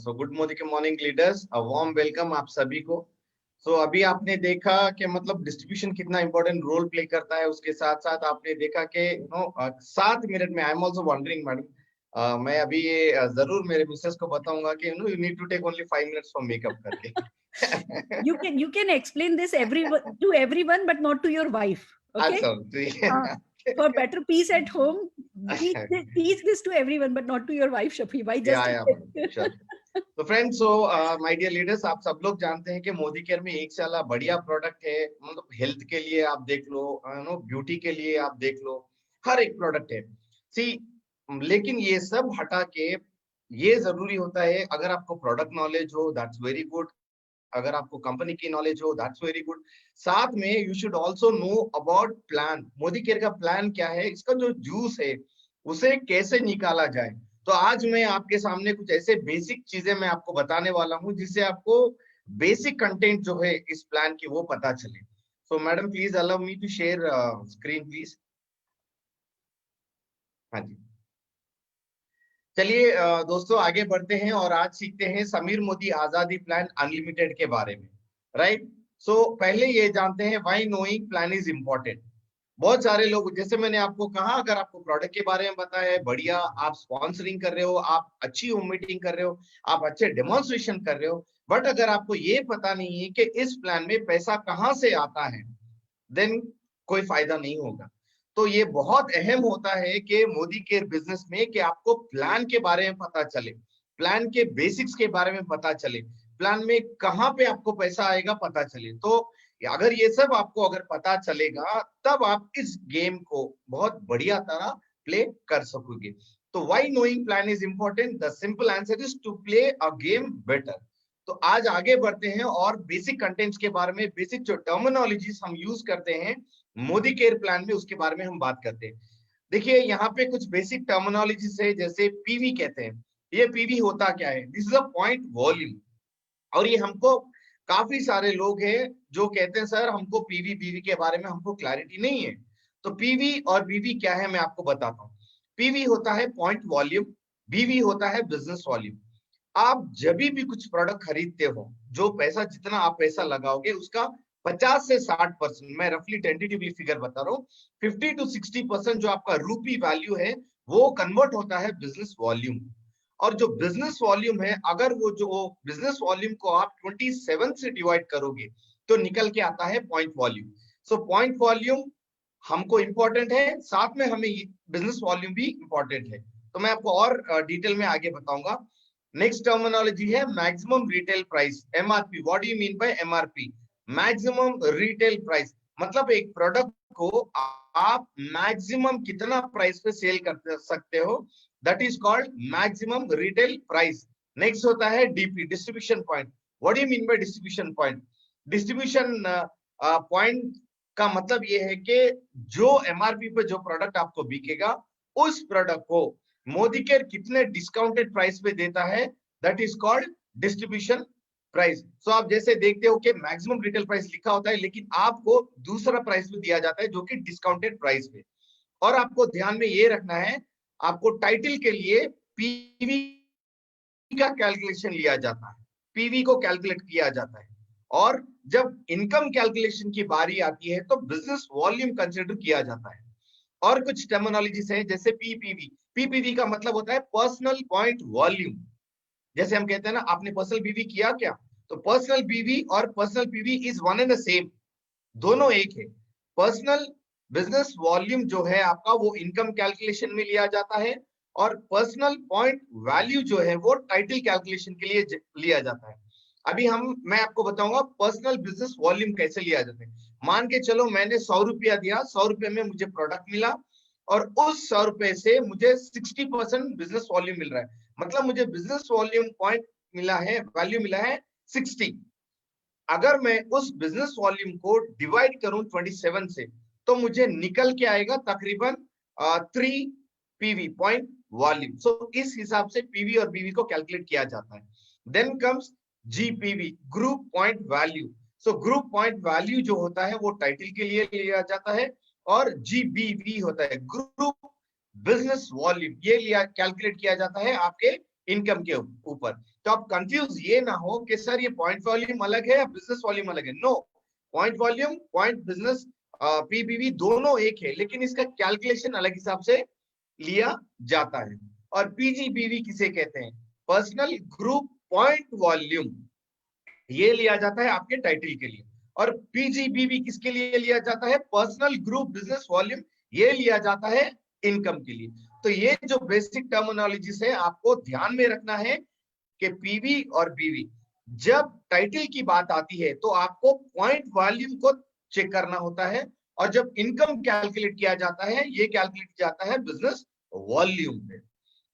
गुड मोदी के मॉर्निंग लीडर्स, वार्म वेलकम आप सभी को। अभी आपने देखा कि मतलब डिस्ट्रीब्यूशन कितना इंपॉर्टेंट रोल प्ले करता है। उसके साथ साथ आपने देखा कि 7 मिनट में, I am also wondering madam, मैं अभी ये जरूर मेरे मिसेस को बताऊंगा कि you need to take only 5 minutes for makeup करके। you can explain this to everyone but not to your wife, okay? अच्छा, for better peace at home, teach this to everyone but not to your wife, Shafi bhai, just sure. तो friends, my dear leaders, आप सब लोग जानते हैं कि Modi care में एक साला बढ़िया प्रोडक्ट है। मतलब हेल्थ के लिए आप देख लो, ब्यूटी के लिए आप देख लो, हर एक प्रोडक्ट है। लेकिन ये सब हटा के ये जरूरी होता है, अगर आपको प्रोडक्ट नॉलेज हो दैट्स वेरी गुड, अगर आपको कंपनी की नॉलेज हो दैट्स वेरी गुड, साथ में you should also know about plan. Modi care का प्लान क्या है, इसका जो जूस है उसे कैसे निकाला जाए। तो आज मैं आपके सामने कुछ ऐसे बेसिक चीजें मैं आपको बताने वाला हूं जिससे आपको बेसिक कंटेंट जो है इस प्लान की वो पता चले। So madam please allow me to share screen please. हाँ जी, चलिए दोस्तों आगे बढ़ते हैं और आज सीखते हैं समीर मोदी आजादी प्लान अनलिमिटेड के बारे में, राइट। पहले ये जानते हैं why knowing plan is important. बहुत सारे लोग, जैसे मैंने आपको कहा, अगर आपको प्रोडक्ट के बारे में पता है, बढ़िया, आप स्पॉन्सरिंग कर रहे हो, आप अच्छी मीटिंग कर रहे हो, आप अच्छे डेमोन्स्ट्रेशन कर रहे हो, बट अगर आपको ये पता नहीं है कि इस प्लान में पैसा कहाँ से आता है, देन कोई फायदा नहीं होगा। तो ये बहुत अहम होता है कि मोदी केयर बिजनेस में कि आपको प्लान के बारे में पता चले, प्लान के बेसिक्स के बारे में पता चले, प्लान में कहाँ पे आपको पैसा आएगा पता चले। तो अगर ये सब आपको अगर पता चलेगा तब आप इस गेम को बहुत बढ़िया तरह प्ले कर सकोगे। तो why knowing plan is important, the simple answer is to play a game better. तो आज आगे बढ़ते हैं और बेसिक कंटेंट्स के बारे में, बेसिक जो टर्मिनोलॉजीज हम यूज करते हैं मोदी केयर प्लान में, उसके बारे में हम बात करते हैं। देखिए यहाँ पे कुछ बेसिक टर्मिनोलॉजीज है, जैसे पीवी कहते हैं। ये पीवी होता क्या है, this is a point volume. और ये हमको काफी सारे लोग हैं जो कहते हैं सर हमको पीवी के बारे में हमको क्लैरिटी नहीं है। तो पीवी और बीवी क्या है मैं आपको बताता हूँ। पीवी होता है पॉइंट वॉल्यूम, बीवी होता है बिजनेस वॉल्यूम। आप जब भी कुछ प्रोडक्ट खरीदते हो, जो पैसा, जितना आप पैसा लगाओगे उसका 50 से 60%, मैं रफली टेंटेटिवली फिगर बता रहा हूँ, 50 to 60% जो आपका रूपी वैल्यू है वो कन्वर्ट होता है बिजनेस वॉल्यूम। और जो बिजनेस वॉल्यूम है, अगर वो जो बिजनेस वॉल्यूम को आप 27 से डिवाइड करोगे तो निकल के आता है point volume. So point volume हमको इंपॉर्टेंट है, साथ में हमें बिजनेस वॉल्यूम भी इंपॉर्टेंट है। तो मैं आपको और डिटेल में आगे बताऊंगा। नेक्स्ट टर्मिनोलॉजी है maximum retail price, MRP. What do you mean by MRP? Maximum retail price मतलब एक प्रोडक्ट को आप मैक्सिमम कितना प्राइस पे सेल कर सकते हो, that is called maximum retail price. Next होता है DP, distribution point. What do you mean by distribution point? Distribution point का मतलब ये है कि जो एमआरपी पे जो प्रोडक्ट आपको बिकेगा, उस प्रोडक्ट को मोदी केयर कितने डिस्काउंटेड प्राइस पे देता है, that is called distribution price. So आप जैसे देखते हो कि मैक्सिमम रिटेल प्राइस लिखा होता है, लेकिन आपको दूसरा प्राइस भी दिया जाता है जो कि डिस्काउंटेड प्राइस पे। और आपको ध्यान में ये रखना है, आपको टाइटल के लिए पीवी का कैलकुलेशन लिया जाता है, पीवी को कैलकुलेट किया जाता है। और जब इनकम कैलकुलेशन की बारी आती है तो बिजनेस वॉल्यूम कंसिडर किया जाता है। और कुछ टर्मिनोलॉजीज है जैसे पीपीवी। पीपीवी का मतलब होता है पर्सनल पॉइंट वॉल्यूम। जैसे हम कहते हैं ना, आपने पर्सनल पीवी किया क्या, तो पर्सनल पीवी और personal PV is one and the same, दोनों एक है। पर्सनल बिजनेस वॉल्यूम जो है आपका, वो इनकम कैलकुलेशन में लिया जाता है, और पर्सनल पॉइंट वैल्यू जो है वो टाइटल कैलकुलेशन के लिए लिया जाता है। अभी मैं आपको बताऊंगा पर्सनल बिजनेस वॉल्यूम कैसे लिया जाता है। मान के चलो मैंने 100 रुपया दिया, 100 रुपये में मुझे प्रोडक्ट मिला और उस 100 रुपए से मुझे 60% बिजनेस वॉल्यूम मिल रहा है। मतलब मुझे बिजनेस वॉल्यूम पॉइंट मिला है, वैल्यू मिला है 60। अगर मैं उस बिजनेस वॉल्यूम को डिवाइड करूं 27 से, तो मुझे निकल के आएगा तकरीबन 3 पीवी पॉइंट वॉल्यूम। सो इस हिसाब से पीवी और बीवी को कैलकुलेट किया जाता है। Then comes GPV, group point value. So group point value जो होता है वो टाइटल के लिए लिया जाता है, और जीबीवी होता है ग्रुप बिजनेस वॉल्यूम, ये लिया कैलकुलेट किया जाता है आपके इनकम के ऊपर। तो आप कंफ्यूज ये ना हो कि सर ये पॉइंट वॉल्यूम अलग है या बिजनेस वॉल्यूम अलग है। No, point volume, point business, PBV दोनों एक है, लेकिन इसका कैलकुलेशन अलग हिसाब से लिया जाता है। और पीजीबीवी किसे कहते हैं? पर्सनल ग्रुप पॉइंट वॉल्यूम, ये लिया जाता है आपके टाइटल के लिए। और पीजीबीवी किसके लिए लिया जाता है? पर्सनल ग्रुप बिजनेस वॉल्यूम, ये लिया जाता है इनकम के लिए। तो ये जो बेसिक टर्मिनोलॉजीज है आपको ध्यान में रखना है कि पीवी और बीवी, जब टाइटल की बात आती है तो आपको पॉइंट वॉल्यूम को चेक करना होता है, और जब इनकम कैलकुलेट किया जाता है ये कैलकुलेट किया जाता है बिजनेस वॉल्यूम पे।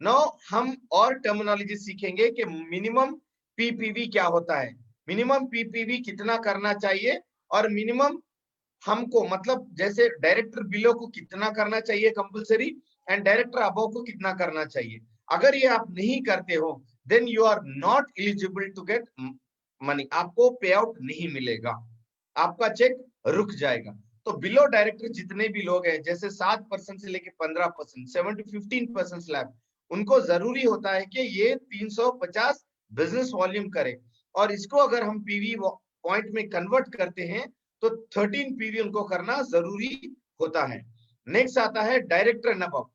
नाउ हम और टर्मिनोलॉजी सीखेंगे कि मिनिमम पीपीवी क्या होता है, मिनिमम पीपीवी कितना करना चाहिए, और मिनिमम हमको मतलब जैसे डायरेक्टर बिलो को कितना करना चाहिए कंपलसरी, एंड डायरेक्टर अबव को कितना करना चाहिए। अगर ये आप नहीं करते हो then you are not eligible to get money, आपको पे आउट नहीं मिलेगा, आपका चेक रुक जाएगा। तो बिलो डायरेक्टर जितने भी लोग हैं, जैसे 7% से लेके 15%, 7 to 15% स्लैब, उनको जरूरी होता है कि ये 350 बिजनेस वॉल्यूम करे, और इसको अगर हम पीवी पॉइंट में कन्वर्ट करते हैं तो 13 पीवी उनको करना जरूरी होता है। नेक्स्ट आता है director and above.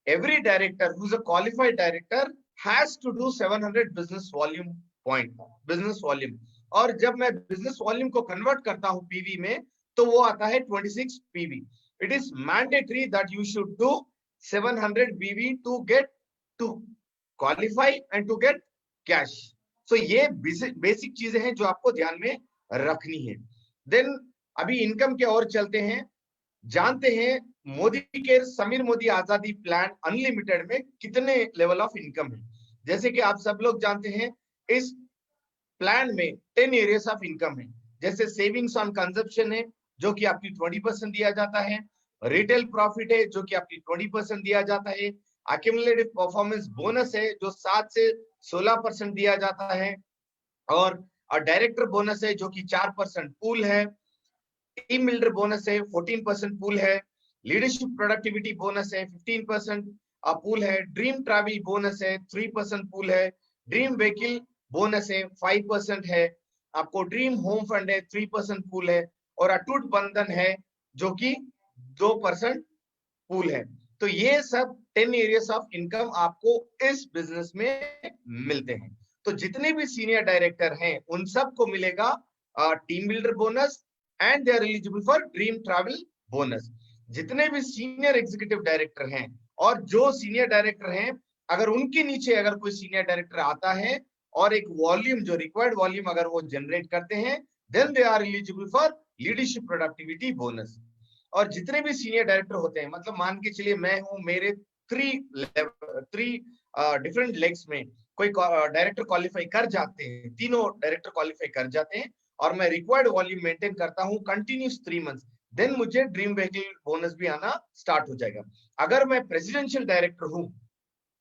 Every director who is a qualified director has to do 700 business volume point, business volume. और जब मैं बिजनेस वॉल्यूम को कन्वर्ट करता हूं पीवी में, तो वो आता है 26 PV. It is mandatory that you should do 700 PV to get to qualify and to get cash. So ये बेसिक चीजें हैं जो आपको ध्यान में रखनी है। देन अभी इनकम के और चलते हैं, जानते हैं मोदी केयर समीर मोदी आजादी प्लान अनलिमिटेड में कितने लेवल ऑफ इनकम है। जैसे कि आप सब लोग जानते हैं इस प्लान में 10 एरियाज ऑफ इनकम है। जैसे सेविंग्स ऑन कंजप्शन है जो कि आपकी 20% दिया जाता है, रिटेल प्रॉफिट है जो कि आपकी 20% दिया जाता है, एक्यूमुलेटिव परफॉर्मेंस बोनस है जो 7 से 16% दिया जाता है, और डायरेक्टर बोनस है जो कि 4% पूल है, टीम बिल्डर बोनस है 14% पूल है, लीडरशिप प्रोडक्टिविटी बोनस है 15% पूल है, ड्रीम ट्रैवल बोनस है 3% पूल है, ड्रीम व्हीकल बोनस है 5% है, आपको ड्रीम होम फंड है 3% पूल है, और अटूट बंधन है जो कि 2% पूल है। तो ये सब 10 एरियाज ऑफ इनकम आपको इस बिजनेस में मिलते हैं। तो जितने भी सीनियर डायरेक्टर हैं उन सबको मिलेगा team builder bonus and they are eligible for dream travel bonus. जितने भी सीनियर एग्जीक्यूटिव डायरेक्टर हैं और जो सीनियर डायरेक्टर हैं, अगर उनके नीचे अगर कोई सीनियर डायरेक्टर आता है और एक वॉल्यूम जो रिक्वायर्ड वॉल्यूम अगर वो जनरेट करते हैं, then they are eligible for leadership productivity bonus. और जितने भी सीनियर डायरेक्टर होते हैं, मतलब मान के चलिए मैं हूं, मेरे 3 डिफरेंट लेग्स में कोई डायरेक्टर क्वालिफाई कर जाते हैं, तीनों डायरेक्टर क्वालिफाई कर जाते हैं, और मैं रिक्वायर्ड वॉल्यूम मेंटेन करता हूं कंटिन्यूस 3 मंथ्स, देन मुझे ड्रीम व्हीकल बोनस भी आना स्टार्ट हो जाएगा। अगर मैं प्रेसिडेंशियल डायरेक्टर हूं,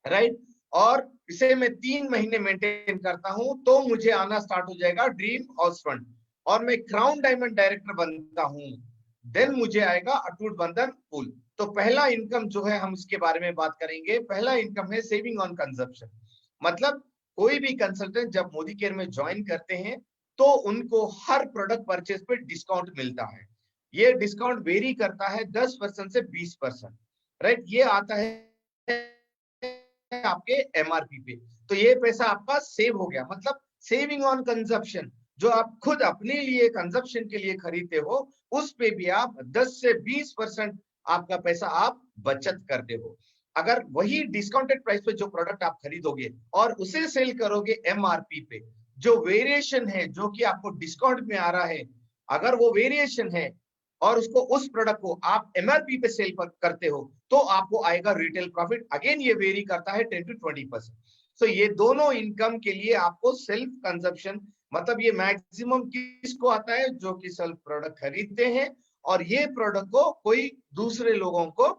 राइट, और इसे मैं 3 महीने मेंटेन करता हूं, तो मुझे आना स्टार्ट हो जाएगा ड्रीम हाउस फंड। और मैं क्राउन डायमंड डायरेक्टर बनता हूं, देन मुझे आएगा अटूट बंधन पूल। तो पहला इनकम जो है हम इसके बारे में बात करेंगे। पहला इनकम है सेविंग ऑन कंजप्शन। मतलब कोई भी कंसल्टेंट जब मोदी केयर में ज्वाइन करते हैं तो उनको हर प्रोडक्ट परचेज पे डिस्काउंट मिलता है। ये डिस्काउंट वेरी करता है 10% से 20%, राइट। ये आता है आपके एमआरपी पे, तो ये पैसा आपका सेव हो गया। मतलब सेविंग ऑन कंजप्शन, जो आप खुद अपने लिए कंजप्शन के लिए खरीदते हो, उस पे भी आप 10 से 20% आपका पैसा आप बचत करते हो। अगर वही डिस्काउंटेड प्राइस पे जो प्रोडक्ट आप खरीदोगे और उसे सेल करोगे एमआरपी पे, जो वेरिएशन है जो कि आपको डिस्काउंट में आ रहा है, अगर वो वेरिएशन है और उसको उस प्रोडक्ट को आप एमआरपी पे सेल करते हो, तो आपको आएगा रिटेल प्रॉफिट। अगेन ये वेरी करता है 10 to 20%। सो ये दोनों इनकम के लिए आपको सेल्फ कंजप्शन, मतलब ये मैक्सिमम किसको आता है, जो कि सेल्फ प्रोडक्ट खरीदते हैं और ये प्रोडक्ट को कोई दूसरे लोगों को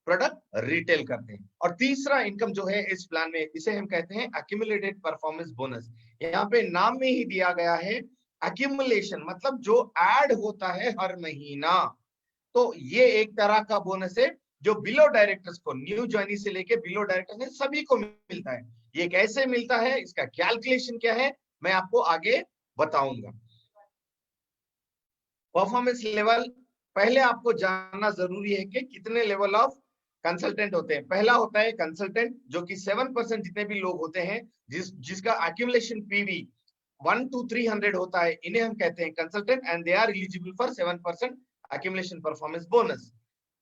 प्रोडक्ट रिटेल करते हैं। और तीसरा इनकम जो है इस प्लान में, इसे हम कहते हैं एक्यूमुलेटेड परफॉर्मेंस बोनस। यहाँ पे नाम में ही दिया गया है एक्यूमुलेशन, मतलब जो ऐड होता है हर महीना। तो ये एक तरह का बोनस है जो बिलो डायरेक्टर्स को, न्यू ज्वाइनी से लेके बिलो डायरेक्टर्स ने सभी को मिलता है। ये कैसे मिलता है, इसका कैलकुलेशन क्या है, मैं आपको आगे बताऊंगा। परफॉर्मेंस लेवल, पहले आपको जानना जरूरी है कि कितने लेवल ऑफ कंसल्टेंट होते हैं। पहला होता है कंसल्टेंट, जो कि 7% जितने भी लोग होते हैं, जिसका एक्यूमुलेशन पीवी 1 to 300 होता है, इन्हें हम कहते हैं consultant, and they are eligible for 7% accumulation performance bonus.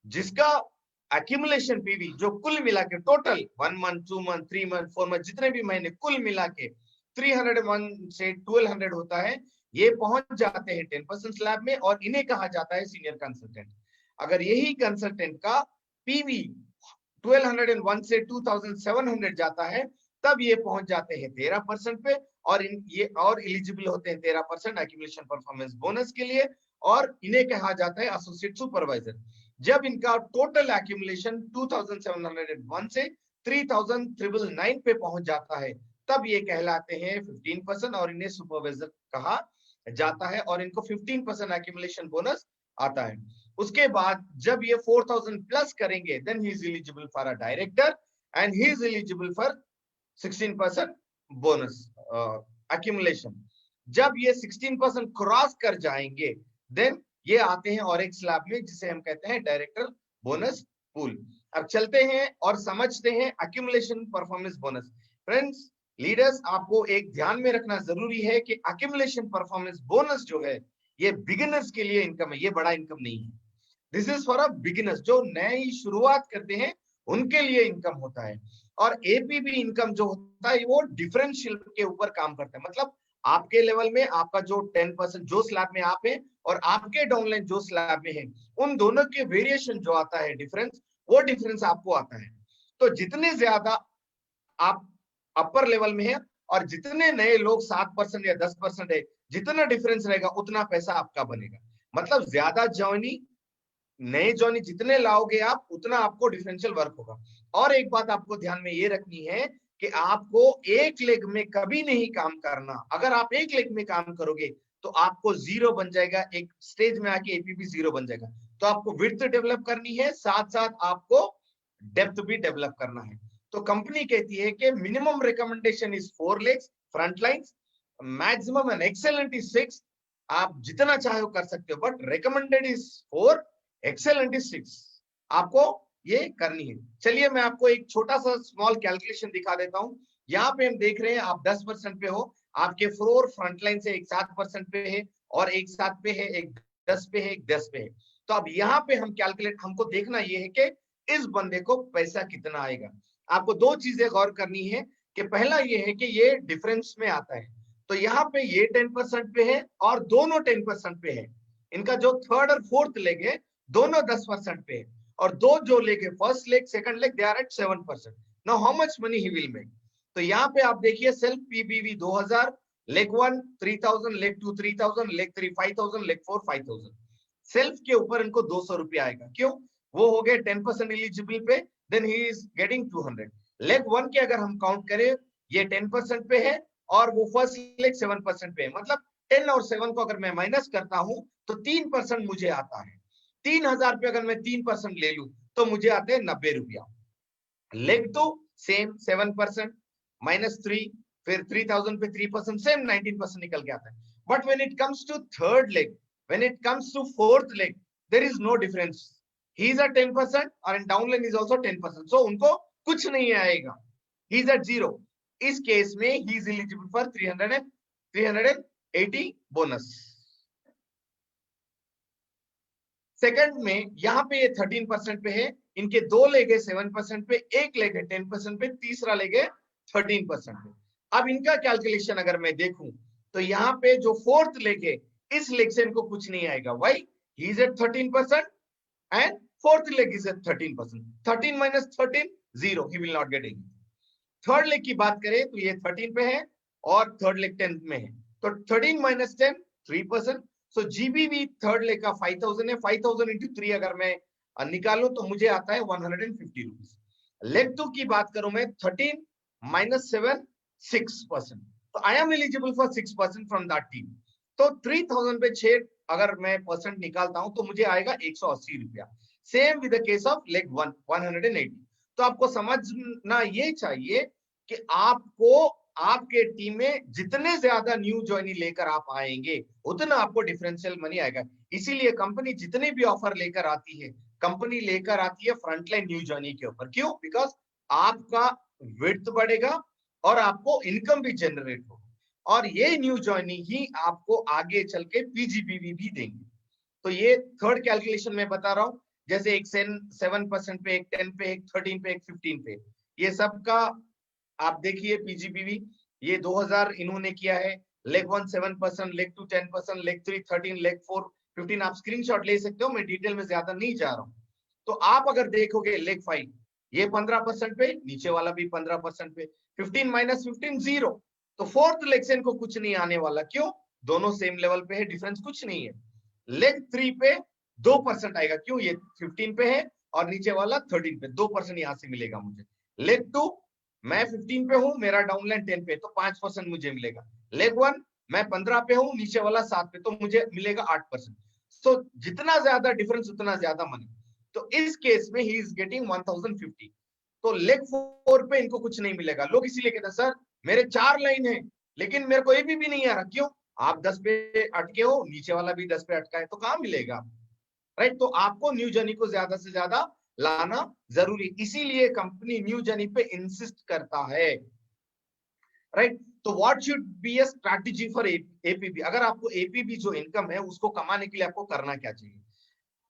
जिसका एक्यूमुलेशन पीवी जो कुल मिला के total 1 month, 2 month, 3 month, 4 month, जितने भी महीने कुल मिला के 301 से 1200 होता है, ये पहुंच जाते हैं 10% स्लैब में, और इन्हें कहा जाता है सीनियर कंसल्टेंट। अगर यही कंसल्टेंट का पीवी 1201 से 2700 जाता है, तब ये पहुंच जाते हैं 13% पे, और ये और एलिजिबल होते हैं 13% एक्यूमुलेशन परफॉर्मेंस बोनस के लिए, और इन्हें कहा जाता है एसोसिएट सुपरवाइजर। जब इनका टोटल एक्यूमुलेशन 2701 से 3999 पे पहुंच जाता है, तब ये कहलाते हैं 15%, और इन्हें सुपरवाइजर कहा जाता है, और इनको 15% एक्यूमुलेशन बोनस आता है। उसके बाद जब ये 4000 प्लस करेंगे, then he is eligible for a director, and he is eligible for 16% bonus accumulation. जब ये 16% क्रॉस कर जाएंगे, देन ये आते हैं और एक स्लैब में, जिसे हम कहते हैं डायरेक्टर बोनस पूल। अब चलते हैं और समझते हैं accumulation performance bonus. Friends, leaders, आपको एक ध्यान में रखना जरूरी है कि एक्यूमुलेशन परफॉर्मेंस बोनस जो है, ये बिगिनर्स के लिए इनकम है, ये बड़ा इनकम नहीं है। This is for a beginners, जो नई शुरुआत करते हैं उनके लिए इनकम होता है। और एपीबी इनकम जो होता है, वो डिफरेंशियल के ऊपर काम करता है। मतलब आपके लेवल में आपका जो 10% जो स्लैब में आप हैं, और आपके डाउनलाइन जो स्लैब में है, उन दोनों के वेरिएशन जो आता है डिफरेंस, वो डिफरेंस आपको आता है। तो जितने ज्यादा आप अपर लेवल में है, और जितने नए लोग 7% या 10% है, जितना डिफरेंस रहेगा उतना पैसा आपका बनेगा। मतलब ज्यादा जॉइनी, नए जॉइनी जितने लाओगे आप, उतना आपको डिफरेंशियल वर्क होगा। और एक बात आपको ध्यान में ये रखनी है कि आपको एक लेग में कभी नहीं काम करना। अगर आप एक लेग में काम करोगे तो आपको जीरो बन जाएगा, एक स्टेज में आके एपीबी जीरो बन जाएगा। तो आपको विड्थ डेवलप करनी है, साथ साथ आपको डेप्थ भी डेवलप करना है। तो कंपनी कहती है कि minimum recommendation is 4 legs front lines, maximum and excellent is 6। आप जितना चाहे कर सकते हो, but recommended is 4, excellent is 6। आपको ये करनी है। चलिए मैं आपको एक छोटा सा स्मॉल कैलकुलेशन दिखा देता हूं। यहाँ पे हम देख रहे हैं आप 10% पे हो, आपके फ्लोर फ्रंट लाइन से एक 7% पे है, और एक 7 पे है, एक 10 पे है, एक 10 पे है। तो अब यहाँ पे हम कैलकुलेट, हमको देखना ये है कि इस बंदे को पैसा कितना आएगा। आपको दो चीजें गौर करनी है कि पहला ये है कि ये डिफरेंस में आता है। तो यहाँ पे ये 10% पे है और दोनों 10% पे है। इनका जो थर्ड और फोर्थ लेग है, दोनों 10% पे है, और दो जो लेग है, first leg, second leg, they are at 7%। Now how much money he will make? तो यहाँ पे आप देखिए, self PBV 2000, leg 1 3000, leg 2 3000, leg 3 5000, leg 4 5000। Self के ऊपर इनको 200 रुपया आएगा। क्यों? वो हो गए 10% एलिजिबल पे, then he is getting 200। Leg 1 के अगर हम काउंट करें, ये 10% पे है, और वो फर्स्ट लेग 7% पे है। मतलब 10 और 7 को अगर मैं माइनस करता हूं तो 3% मुझे आता है। 3000 पे अगर मैं 3% ले लूं तो मुझे आते हैं 90 रुपया। लेग 2 सेम 7% -3, फिर 3000 पे 3%, सेम 19% निकल के आता है। But when it comes to third leg, when it comes to fourth leg, there is no difference. He is at 10% और डाउनलाइन इज आल्सो 10%, सो उनको कुछ नहीं आएगा, ही इज एट 0। इस केस में ही is eligible for 380 bonus. Second में यहाँ पे ये 13% पे है, इनके दो लेग है 7% पे, एक लेग है 10% पे, तीसरा लेग है 13% पे। अब इनका कैलकुलेशन अगर मैं देखूं तो यहाँ पे जो फोर्थ लेग है, इस लेग से इनको कुछ नहीं आएगा। Why? He is at 13% and fourth leg is at 13%। 13 - 13 0, he will not get anything। Third leg की बात करें तो ये 13 पे है और थर्ड लेग 10 में है, तो 13 माइनस 10 3%। सो जीबीवी थर्ड लेग का 5000 है, 5000 इंटू 3 अगर मैं निकालूं तो मुझे आता है 150 रुपीज। लेग 2 की बात करूं मैं, 13 माइनस 7 6%, तो I am eligible for 6% from that team. तो 3000 पे 6 अगर मैं परसेंट निकालता हूं तो मुझे आएगा 180 रुपया। Same with the case of leg 1 180। तो आपको समझना ये चाहिए कि आपको आपके टीम में जितने ज्यादा न्यू ज्वाइनी लेकर आप आएंगे उतना आपको डिफरेंशियल मनी आएगा। इसीलिए कंपनी जितने भी ऑफर लेकर आती है, कंपनी लेकर आती है फ्रंटलाइन न्यू ज्वाइनी के ऊपर। क्यों? बिकॉज आपका विड्थ बढ़ेगा और आपको इनकम भी जनरेट होगा, और ये न्यू ज्वाइनिंग ही आपको आगे चल के पीजीबीवी भी देंगे। तो ये थर्ड कैलकुलेशन मैं बता रहा हूं, जैसे एक 7% पे, एक 10 पे, एक 13 पे, एक 15 पे, ये सब का आप देखिए पीजीबीवी। ये 2000 इन्होंने किया है। Leg 1 7%, leg 2 10%, leg 3 13, leg 4 15। आप स्क्रीनशॉट ले सकते हो, मैं डिटेल में ज्यादा नहीं जा रहा हूं। तो आप अगर देखोगे लेग 5 ये 15% पे, नीचे वाला भी 15% पे, 15 माइनस 15 0। तो फोर्थ लेग से इनको कुछ नहीं आने वाला। क्यों? दोनों सेम लेवल पे है, डिफरेंस कुछ नहीं है। लेग 3 पे 2% आएगा। क्यों? ये 15 पे है और नीचे वाला 13 पे, 2% यहां से मिलेगा मुझे। लेग 2 मैं 15 पे हूं, मेरा डाउनलाइन 10 पे, तो 5% मुझे मिलेगा। लेग 1 मैं 15 पे हूं, नीचे वाला 7 पे, तो मुझे मिलेगा 8%। तो जितना ज्यादा डिफरेंस उतना ज्यादा मनी। तो इस केस में ही इज गेटिंग 1050। तो लेग 4 पे इनको कुछ नहीं मिलेगा। लोग इसीलिए कहते हैं सर मेरे 4 लाइन है लेकिन मेरे को एबी भी नहीं आ रहा। क्यों? आप 10 पे अटके हो, नीचे वाला भी 10 पे अटका है, तो कहां मिलेगा? राइट। तो आपको न्यू जर्नी को ज्यादा से ज्यादा लाना जरूरी, इसीलिए कंपनी न्यू जर्नी पे इंसिस्ट करता है। राइट। तो what should be a strategy for APB? अगर आपको एपीबी जो इनकम है उसको कमाने के लिए आपको करना क्या चाहिए?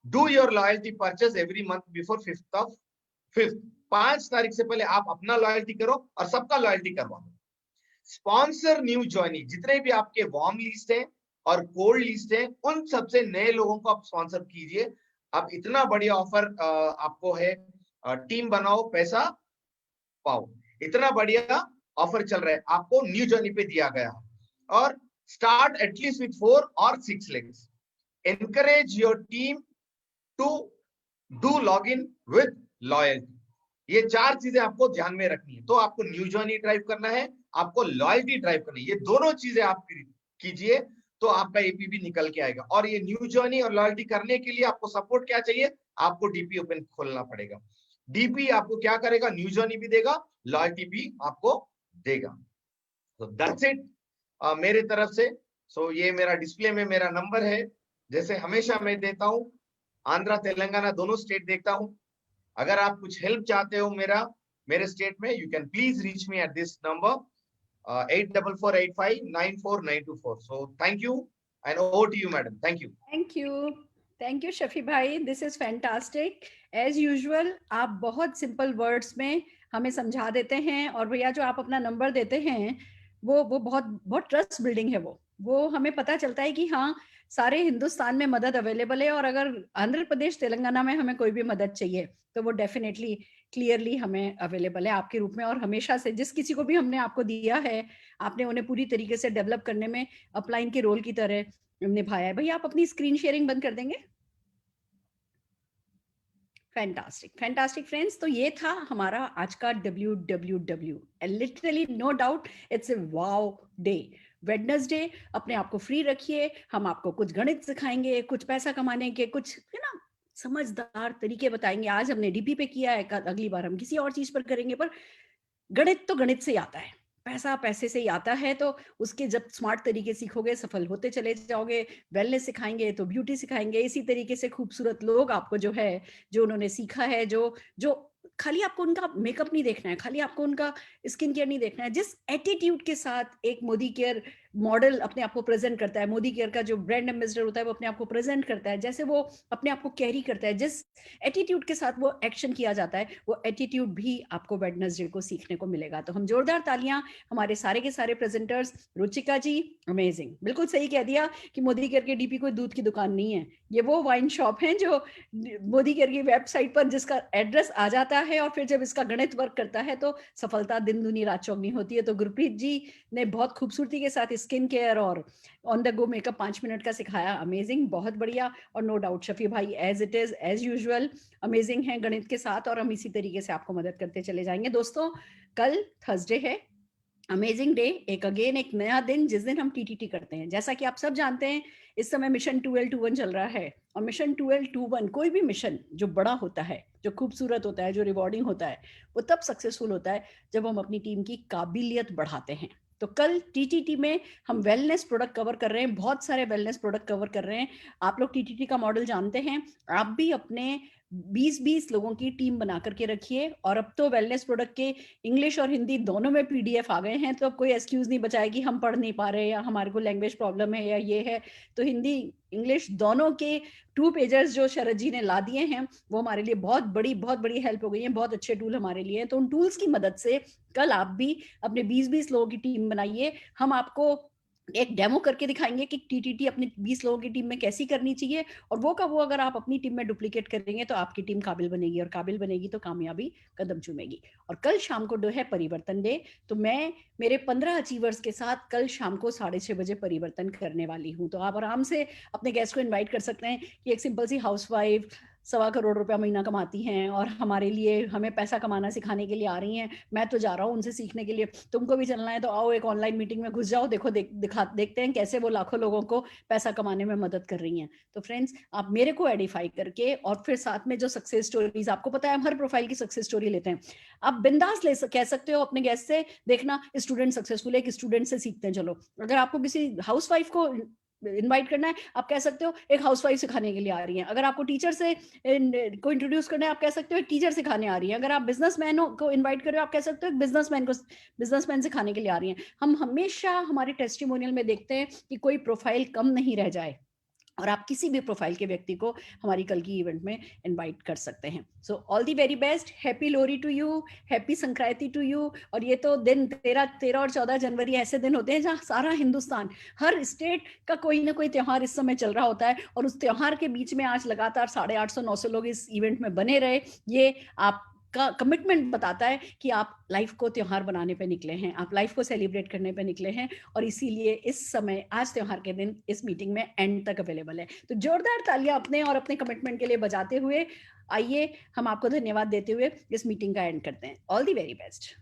Do your loyalty purchase every month before 5th। 5 तारीख से पहले आप अपना लॉयल्टी करो और सबका लॉयल्टी करवा दो। स्पॉन्सर न्यू ज्वाइनी, जितने भी आपके वार्म लिस्ट है और कोल्ड लिस्ट है, उन सबसे नए लोगों को आप स्पॉन्सर कीजिए। अब इतना बढ़िया ऑफर आपको है, टीम बनाओ पैसा पाओ, इतना बढ़िया ऑफर चल रहा है आपको न्यू जर्नी पे दिया गया। और स्टार्ट एटलीस्ट विथ 4 और 6 legs. Encourage your team to do log in with loyalty. ये 4 चीजें आपको ध्यान में रखनी है। तो आपको न्यू जर्नी ड्राइव करना है, आपको लॉयल्टी ड्राइव करनी है। ये दोनों चीजें आप कीजिए तो आपका एपीबी निकल के आएगा। और ये न्यू जर्नी और लॉयल्टी करने के लिए आपको सपोर्ट क्या चाहिए? आपको डीपी ओपन खोलना पड़ेगा। डीपी आपको क्या करेगा? न्यू जर्नी भी देगा, लॉयल्टी भी आपको देगा। तो दैट्स इट मेरे तरफ से। सो ये मेरा डिस्प्ले में मेरा नंबर है, जैसे हमेशा मैं देता हूं, आंध्रा तेलंगाना दोनों स्टेट देखता हूं। अगर आप कुछ हेल्प चाहते हो मेरे स्टेट में, you can please reach me at this number 8448594924। So thank you and over to you, madam. Thank you. Thank you Shafi भाई, this is fantastic as usual. आप बहुत सिंपल वर्ड्स में हमें समझा देते हैं, और भैया जो आप अपना नंबर देते हैं वो बहुत बहुत ट्रस्ट बिल्डिंग है। वो हमें पता चलता है कि हाँ सारे हिंदुस्तान में मदद अवेलेबल है, और अगर आंध्र प्रदेश तेलंगाना में हमें कोई भी मदद चाहिए तो वो डेफिनेटली क्लियरली हमें अवेलेबल है आपके रूप में। और हमेशा से जिस किसी को भी हमने आपको दिया है, आपने उन्हें पूरी तरीके से डेवलप करने में अपलाइन के रोल की तरह निभाया है। भैया आप अपनी स्क्रीन शेयरिंग बंद कर देंगे? फैंटास्टिक फ्रेंड्स, तो ये था हमारा आज का WWW। Literally no doubt it's a wow day. Wednesday अपने आप को फ्री रखिए, हम आपको कुछ गणित सिखाएंगे, कुछ पैसा कमाने के कुछ है ना समझदार तरीके बताएंगे। आज हमने डीपी पे किया है, अगली बार हम किसी और चीज पर करेंगे, पर गणित तो गणित से ही आता है, पैसा पैसे से ही आता है। तो उसके जब स्मार्ट तरीके सीखोगे सफल होते चले जाओगे। वेलनेस सिखाएंगे तो ब्यूटी सिखाएंगे। इसी तरीके से खूबसूरत लोग आपको जो है, जो उन्होंने सीखा है, जो खाली आपको उनका मेकअप नहीं देखना है, खाली आपको उनका स्किन केयर नहीं देखना है, जिस एटीट्यूड के साथ एक मोदी केयर मॉडल अपने आप को प्रेजेंट करता है, मोदी केयर का जो ब्रांड एम्बेसडर होता है वो अपने आप को प्रेजेंट करता है, जैसे वो अपने आप को कैरी करता है, जिस एटीट्यूड के साथ वो एक्शन किया जाता है, वो एटीट्यूड भी आपको वेडनेसडे को सीखने को मिलेगा। तो हम जोरदार तालियां हमारे सारे के सारे प्रेजेंटर्स। रुचिका जी अमेजिंग, बिल्कुल सही कह दिया कि मोदी केयर के डीपी कोई दूध की दुकान नहीं है, ये वो वाइन शॉप है जो मोदी केयर की वेबसाइट पर जिसका एड्रेस आ जाता है और फिर जब इसका गणित वर्क करता है तो सफलता दिन दूनी रात चौगनी होती है। तो गुरप्रीत जी ने बहुत खूबसूरती के साथ स्किन केयर और on the go makeup 5 minute का सिखाया, अमेजिंग, बहुत बढ़िया। और नो डाउट शफी भाई as it is as usual amazing है गणित के साथ, और हम इसी तरीके से आपको मदद करते चले जाएंगे। दोस्तों कल थर्सडे है, अमेजिंग डे, एक अगेन एक नया दिन जिस दिन हम टीटीटी करते हैं। जैसा कि आप सब जानते हैं इस समय मिशन 2L21 चल रहा है, और मिशन 2L21 कोई भी मिशन जो बड़ा होता है, जो खूबसूरत होता है, जो रिवॉर्डिंग होता है, वो तब सक्सेसफुल होता है जब हम अपनी टीम की काबिलियत बढ़ाते हैं। तो कल टीटीटी में हम वेलनेस प्रोडक्ट कवर कर रहे हैं, बहुत सारे वेलनेस प्रोडक्ट कवर कर रहे हैं। आप लोग टीटीटी का मॉडल जानते हैं, आप भी अपने 20-20 लोगों की टीम बना करके रखिए। और अब तो वेलनेस प्रोडक्ट के इंग्लिश और हिंदी दोनों में पीडीएफ आ गए हैं, तो अब कोई एक्सक्यूज नहीं बचा है कि हम पढ़ नहीं पा रहे या हमारे को लैंग्वेज प्रॉब्लम है या ये है। तो हिंदी इंग्लिश दोनों के 2 पेजर्स जो शरद जी ने ला दिए हैं वो हमारे लिए बहुत बड़ी हेल्प हो गई है, बहुत अच्छे टूल हमारे लिए। तो उन टूल्स की मदद से कल आप भी अपने 20-20 लोगों की टीम बनाइए। हम आपको एक डेमो करके दिखाएंगे कि टीटीटी अपनी 20 लोगों की टीम में कैसी करनी चाहिए, और वो का वो अगर आप अपनी टीम में डुप्लीकेट करेंगे तो आपकी टीम काबिल बनेगी, और काबिल बनेगी तो कामयाबी कदम चूमेगी। और कल शाम को है परिवर्तन डे, तो मैं मेरे 15 अचीवर्स के साथ कल शाम को 6:30 बजे परिवर्तन करने वाली हूँ। तो आप आराम से अपने गेस्ट को इन्वाइट कर सकते हैं कि एक सिंपल सी हाउसवाइफ 1.25 करोड़ रुपया महीना कमाती हैं और हमारे लिए हमें पैसा कमाना सिखाने के लिए आ रही हैं। मैं तो जा रहा हूँ उनसे सीखने के लिए, तुमको भी चलना है तो आओ, एक ऑनलाइन मीटिंग में घुस जाओ, देखो देखते हैं कैसे वो लाखों लोगों को पैसा कमाने में मदद कर रही हैं। तो फ्रेंड्स आप मेरे को एडिफाई करके, और फिर साथ में जो सक्सेस स्टोरीज, आपको पता है हम हर प्रोफाइल की सक्सेस स्टोरी लेते हैं, आप बिंदास कह सकते हो अपने गेस्ट से, देखना स्टूडेंट सक्सेसफुल है, एक स्टूडेंट से सीखते हैं। चलो अगर आपको किसी हाउसवाइफ को इनवाइट करना है, आप कह सकते हो एक हाउसवाइफ सिखाने के लिए आ रही है। अगर आपको टीचर से को इंट्रोड्यूस करना है, आप कह सकते हो एक टीचर सिखाने आ रही है। अगर आप बिजनेसमैन को इनवाइट कर रहे हो, आप कह सकते हो एक बिजनेसमैन सिखाने के लिए आ रही है। हम हमेशा हमारे टेस्टिमोनियल में देखते हैं कि कोई प्रोफाइल कम नहीं रह जाए, और आप किसी भी प्रोफाइल के व्यक्ति को हमारी कल की इवेंट में इनवाइट कर सकते हैं। So all the very best, happy Lohri to you, happy Sankranti to you. और ये तो दिन 13 और 14 जनवरी ऐसे दिन होते हैं जहाँ सारा हिंदुस्तान, हर स्टेट का कोई ना कोई त्योहार इस समय चल रहा होता है, और उस त्योहार के बीच में आज लगातार 850-900 लोग इस इवेंट में बने रहे। ये आप का कमिटमेंट बताता है कि आप लाइफ को त्योहार बनाने पे निकले हैं, आप लाइफ को सेलिब्रेट करने पे निकले हैं, और इसीलिए इस समय आज त्योहार के दिन इस मीटिंग में एंड तक अवेलेबल है। तो जोरदार तालियां अपने और अपने कमिटमेंट के लिए बजाते हुए आइए हम आपको धन्यवाद देते हुए इस मीटिंग का एंड करते हैं। All the very best.